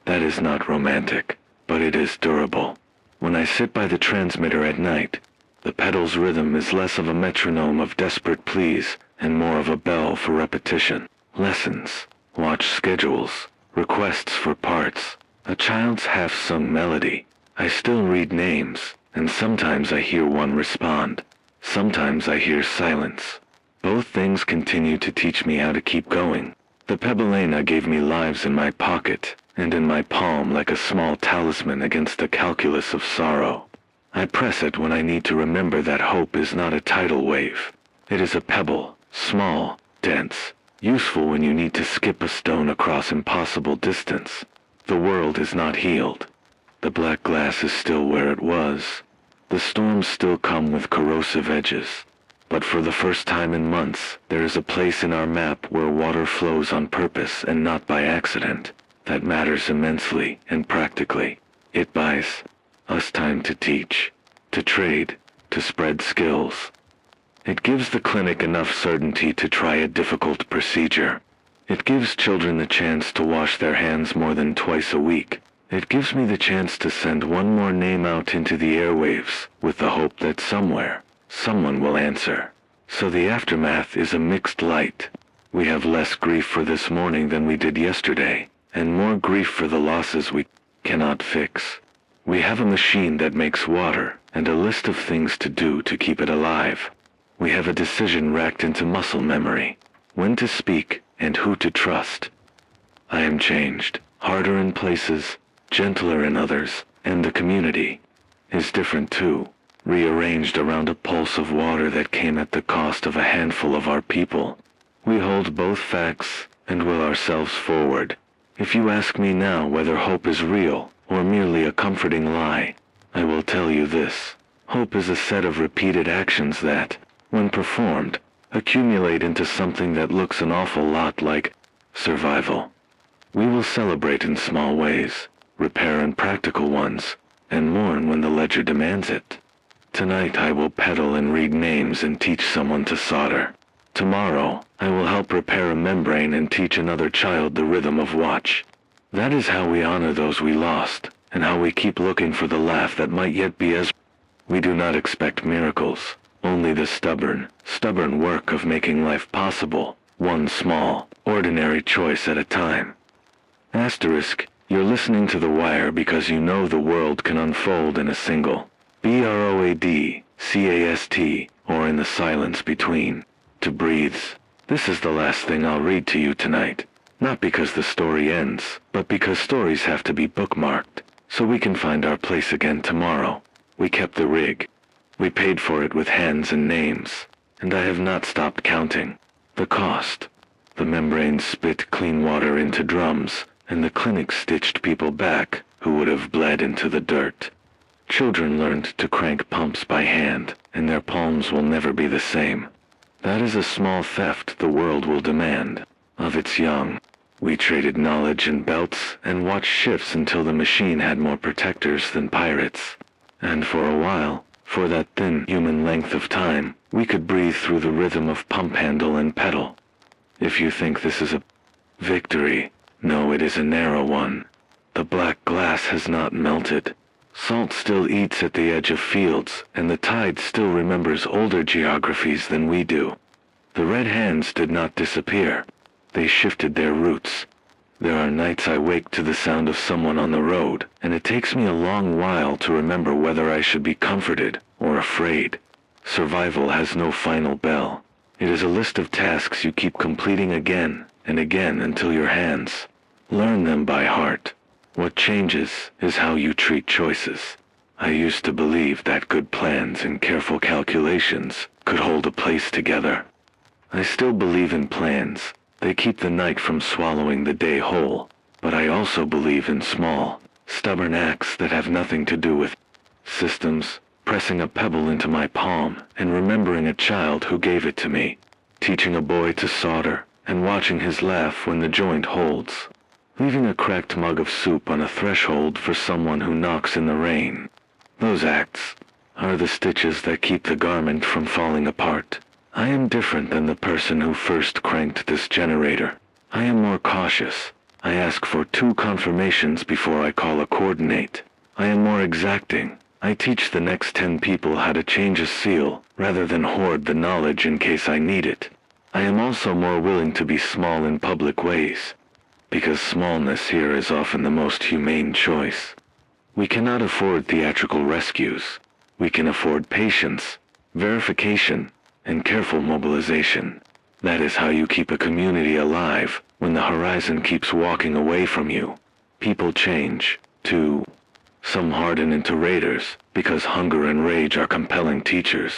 S1: That is not romantic, but it is durable. When I sit by the transmitter at night, the pedal's rhythm is less of a metronome of desperate pleas and more of a bell for repetition. Lessons, watch schedules, requests for parts, a child's half-sung melody. I still read names, and sometimes I hear one respond. Sometimes I hear silence. Both things continue to teach me how to keep going. The Pebblena gave me lives in my pocket, and in my palm like a small talisman against the calculus of sorrow. I press it when I need to remember that hope is not a tidal wave. It is a pebble, small, dense, useful when you need to skip a stone across impossible distance. The world is not healed. The black glass is still where it was. The storms still come with corrosive edges. But for the first time in months, there is a place in our map where water flows on purpose and not by accident. That matters immensely and practically. It buys us time to teach, to trade, to spread skills. It gives the clinic enough certainty to try a difficult procedure. It gives children the chance to wash their hands more than twice a week. It gives me the chance to send one more name out into the airwaves with the hope that somewhere, someone will answer. So the aftermath is a mixed light. We have less grief for this morning than we did yesterday, and more grief for the losses we cannot fix. We have a machine that makes water and a list of things to do to keep it alive. We have a decision racked into muscle memory, when to speak and who to trust. I am changed, harder in places, gentler in others, and the community is different too, rearranged around a pulse of water that came at the cost of a handful of our people. We hold both facts and will ourselves forward. If you ask me now whether hope is real or merely a comforting lie, I will tell you this. Hope is a set of repeated actions that, when performed, accumulate into something that looks an awful lot like survival. We will celebrate in small ways, repair in practical ones, and mourn when the ledger demands it. Tonight I will pedal and read names and teach someone to solder. Tomorrow I will help repair a membrane and teach another child the rhythm of watch. That is how we honor those we lost, and how we keep looking for the laugh that might yet be as. We do not expect miracles, only the stubborn work of making life possible, one small, ordinary choice at a time. Asterisk, you're listening to The Wire because you know the world can unfold in a single BROADCAST, or in the silence between. To breathes. This is the last thing I'll read to you tonight. Not because the story ends, but because stories have to be bookmarked, so we can find our place again tomorrow. We kept the rig. We paid for it with hands and names, and I have not stopped counting. The cost. The membranes spit clean water into drums, and the clinic stitched people back who would have bled into the dirt. Children learned to crank pumps by hand, and their palms will never be the same. That is a small theft the world will demand of its young. We traded knowledge and belts and watched shifts until the machine had more protectors than pirates. And for a while, for that thin human length of time, we could breathe through the rhythm of pump handle and pedal. If you think this is a victory, no, it is a narrow one. The black glass has not melted. Salt still eats at the edge of fields, and the tide still remembers older geographies than we do. The red hands did not disappear. They shifted their routes. There are nights I wake to the sound of someone on the road, and it takes me a long while to remember whether I should be comforted or afraid. Survival has no final bell. It is a list of tasks you keep completing again and again until your hands learn them by heart. What changes is how you treat choices. I used to believe that good plans and careful calculations could hold a place together. I still believe in plans. They keep the night from swallowing the day whole. But I also believe in small, stubborn acts that have nothing to do with systems. Pressing a pebble into my palm and remembering a child who gave it to me. Teaching a boy to solder and watching his laugh when the joint holds. Leaving a cracked mug of soup on a threshold for someone who knocks in the rain. Those acts are the stitches that keep the garment from falling apart. I am different than the person who first cranked this generator. I am more cautious. I ask for 2 confirmations before I call a coordinate. I am more exacting. I teach the next 10 people how to change a seal, rather than hoard the knowledge in case I need it. I am also more willing to be small in public ways, because smallness here is often the most humane choice. We cannot afford theatrical rescues. We can afford patience, verification, and careful mobilization. That is how you keep a community alive when the horizon keeps walking away from you. People change, too. Some harden into raiders, because hunger and rage are compelling teachers.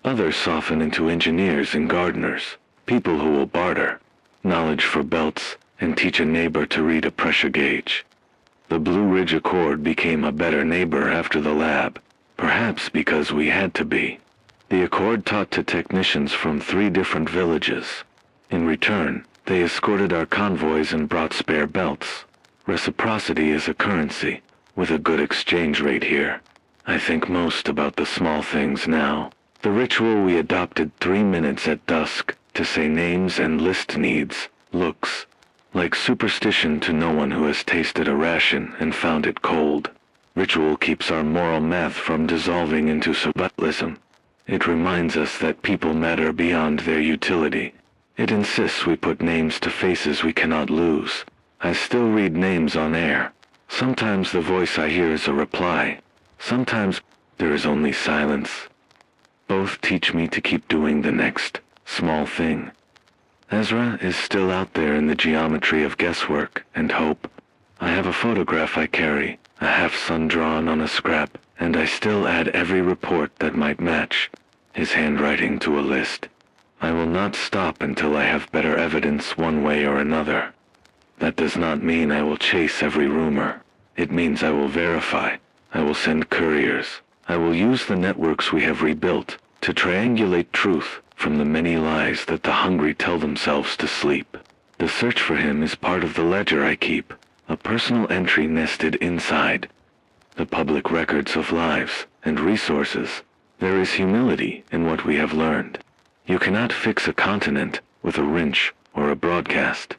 S1: Others soften into engineers and gardeners, people who will barter knowledge for belts and teach a neighbor to read a pressure gauge. The Blue Ridge Accord became a better neighbor after the lab, perhaps because we had to be. The Accord taught to technicians from 3 different villages. In return, they escorted our convoys and brought spare belts. Reciprocity is a currency, with a good exchange rate here. I think most about the small things now. The ritual we adopted 3 minutes at dusk to say names and list needs looks like superstition to no one who has tasted a ration and found it cold. Ritual keeps our moral math from dissolving into subtlism. It reminds us that people matter beyond their utility. It insists we put names to faces we cannot lose. I still read names on air. Sometimes the voice I hear is a reply. Sometimes there is only silence. Both teach me to keep doing the next small thing. Ezra is still out there in the geometry of guesswork and hope. I have a photograph I carry, a half-sun drawn on a scrap, and I still add every report that might match his handwriting to a list. I will not stop until I have better evidence one way or another. That does not mean I will chase every rumor. It means I will verify. I will send couriers. I will use the networks we have rebuilt to triangulate truth from the many lies that the hungry tell themselves to sleep. The search for him is part of the ledger I keep, a personal entry nested inside the public records of lives and resources. There is humility in what we have learned. You cannot fix a continent with a wrench or a broadcast.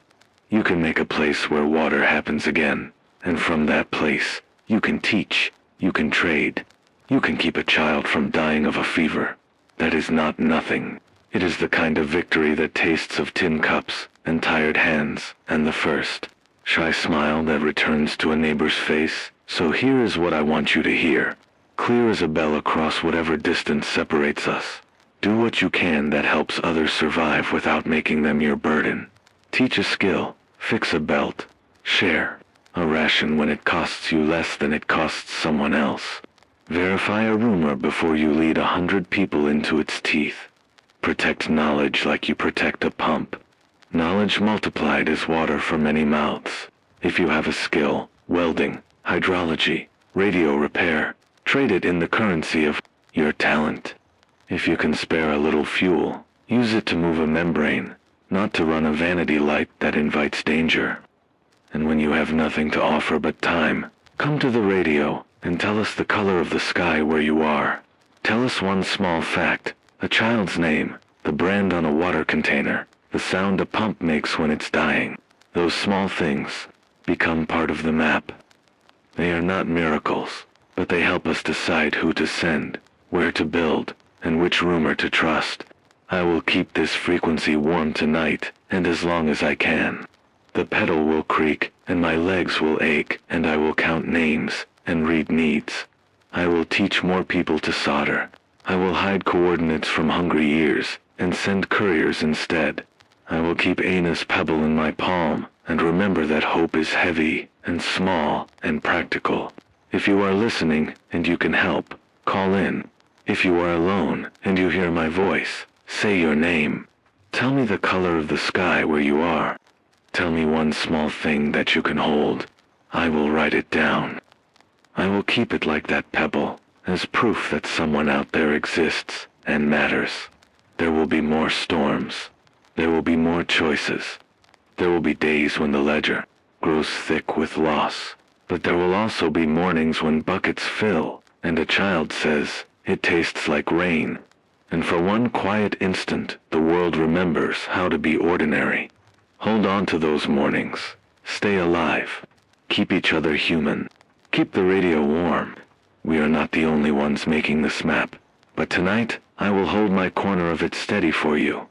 S1: You can make a place where water happens again, and from that place, you can teach, you can trade, you can keep a child from dying of a fever. That is not nothing. It is the kind of victory that tastes of tin cups and tired hands, and the first shy smile that returns to a neighbor's face. So here is what I want you to hear, clear as a bell across whatever distance separates us. Do what you can that helps others survive without making them your burden. Teach a skill, fix a belt, share a ration when it costs you less than it costs someone else. Verify a rumor before you lead 100 people into its teeth. Protect knowledge like you protect a pump. Knowledge multiplied is water for many mouths. If you have a skill, welding, hydrology, radio repair, trade it in the currency of your talent. If you can spare a little fuel, use it to move a membrane, not to run a vanity light that invites danger. And when you have nothing to offer but time, come to the radio and tell us the color of the sky where you are. Tell us one small fact, a child's name, the brand on a water container, the sound a pump makes when it's dying. Those small things become part of the map. They are not miracles, but they help us decide who to send, where to build, and which rumor to trust. I will keep this frequency warm tonight, and as long as I can. The pedal will creak, and my legs will ache, and I will count names, and read needs. I will teach more people to solder. I will hide coordinates from hungry ears, and send couriers instead. I will keep Ana's pebble in my palm, and remember that hope is heavy, and small, and practical. If you are listening, and you can help, call in. If you are alone, and you hear my voice, say your name. Tell me the color of the sky where you are. Tell me one small thing that you can hold. I will write it down. I will keep it like that pebble, as proof that someone out there exists and matters. There will be more storms. There will be more choices. There will be days when the ledger grows thick with loss. But there will also be mornings when buckets fill, and a child says, "It tastes like rain." And for one quiet instant, the world remembers how to be ordinary. Hold on to those mornings. Stay alive. Keep each other human. Keep the radio warm. We are not the only ones making this map. But tonight, I will hold my corner of it steady for you.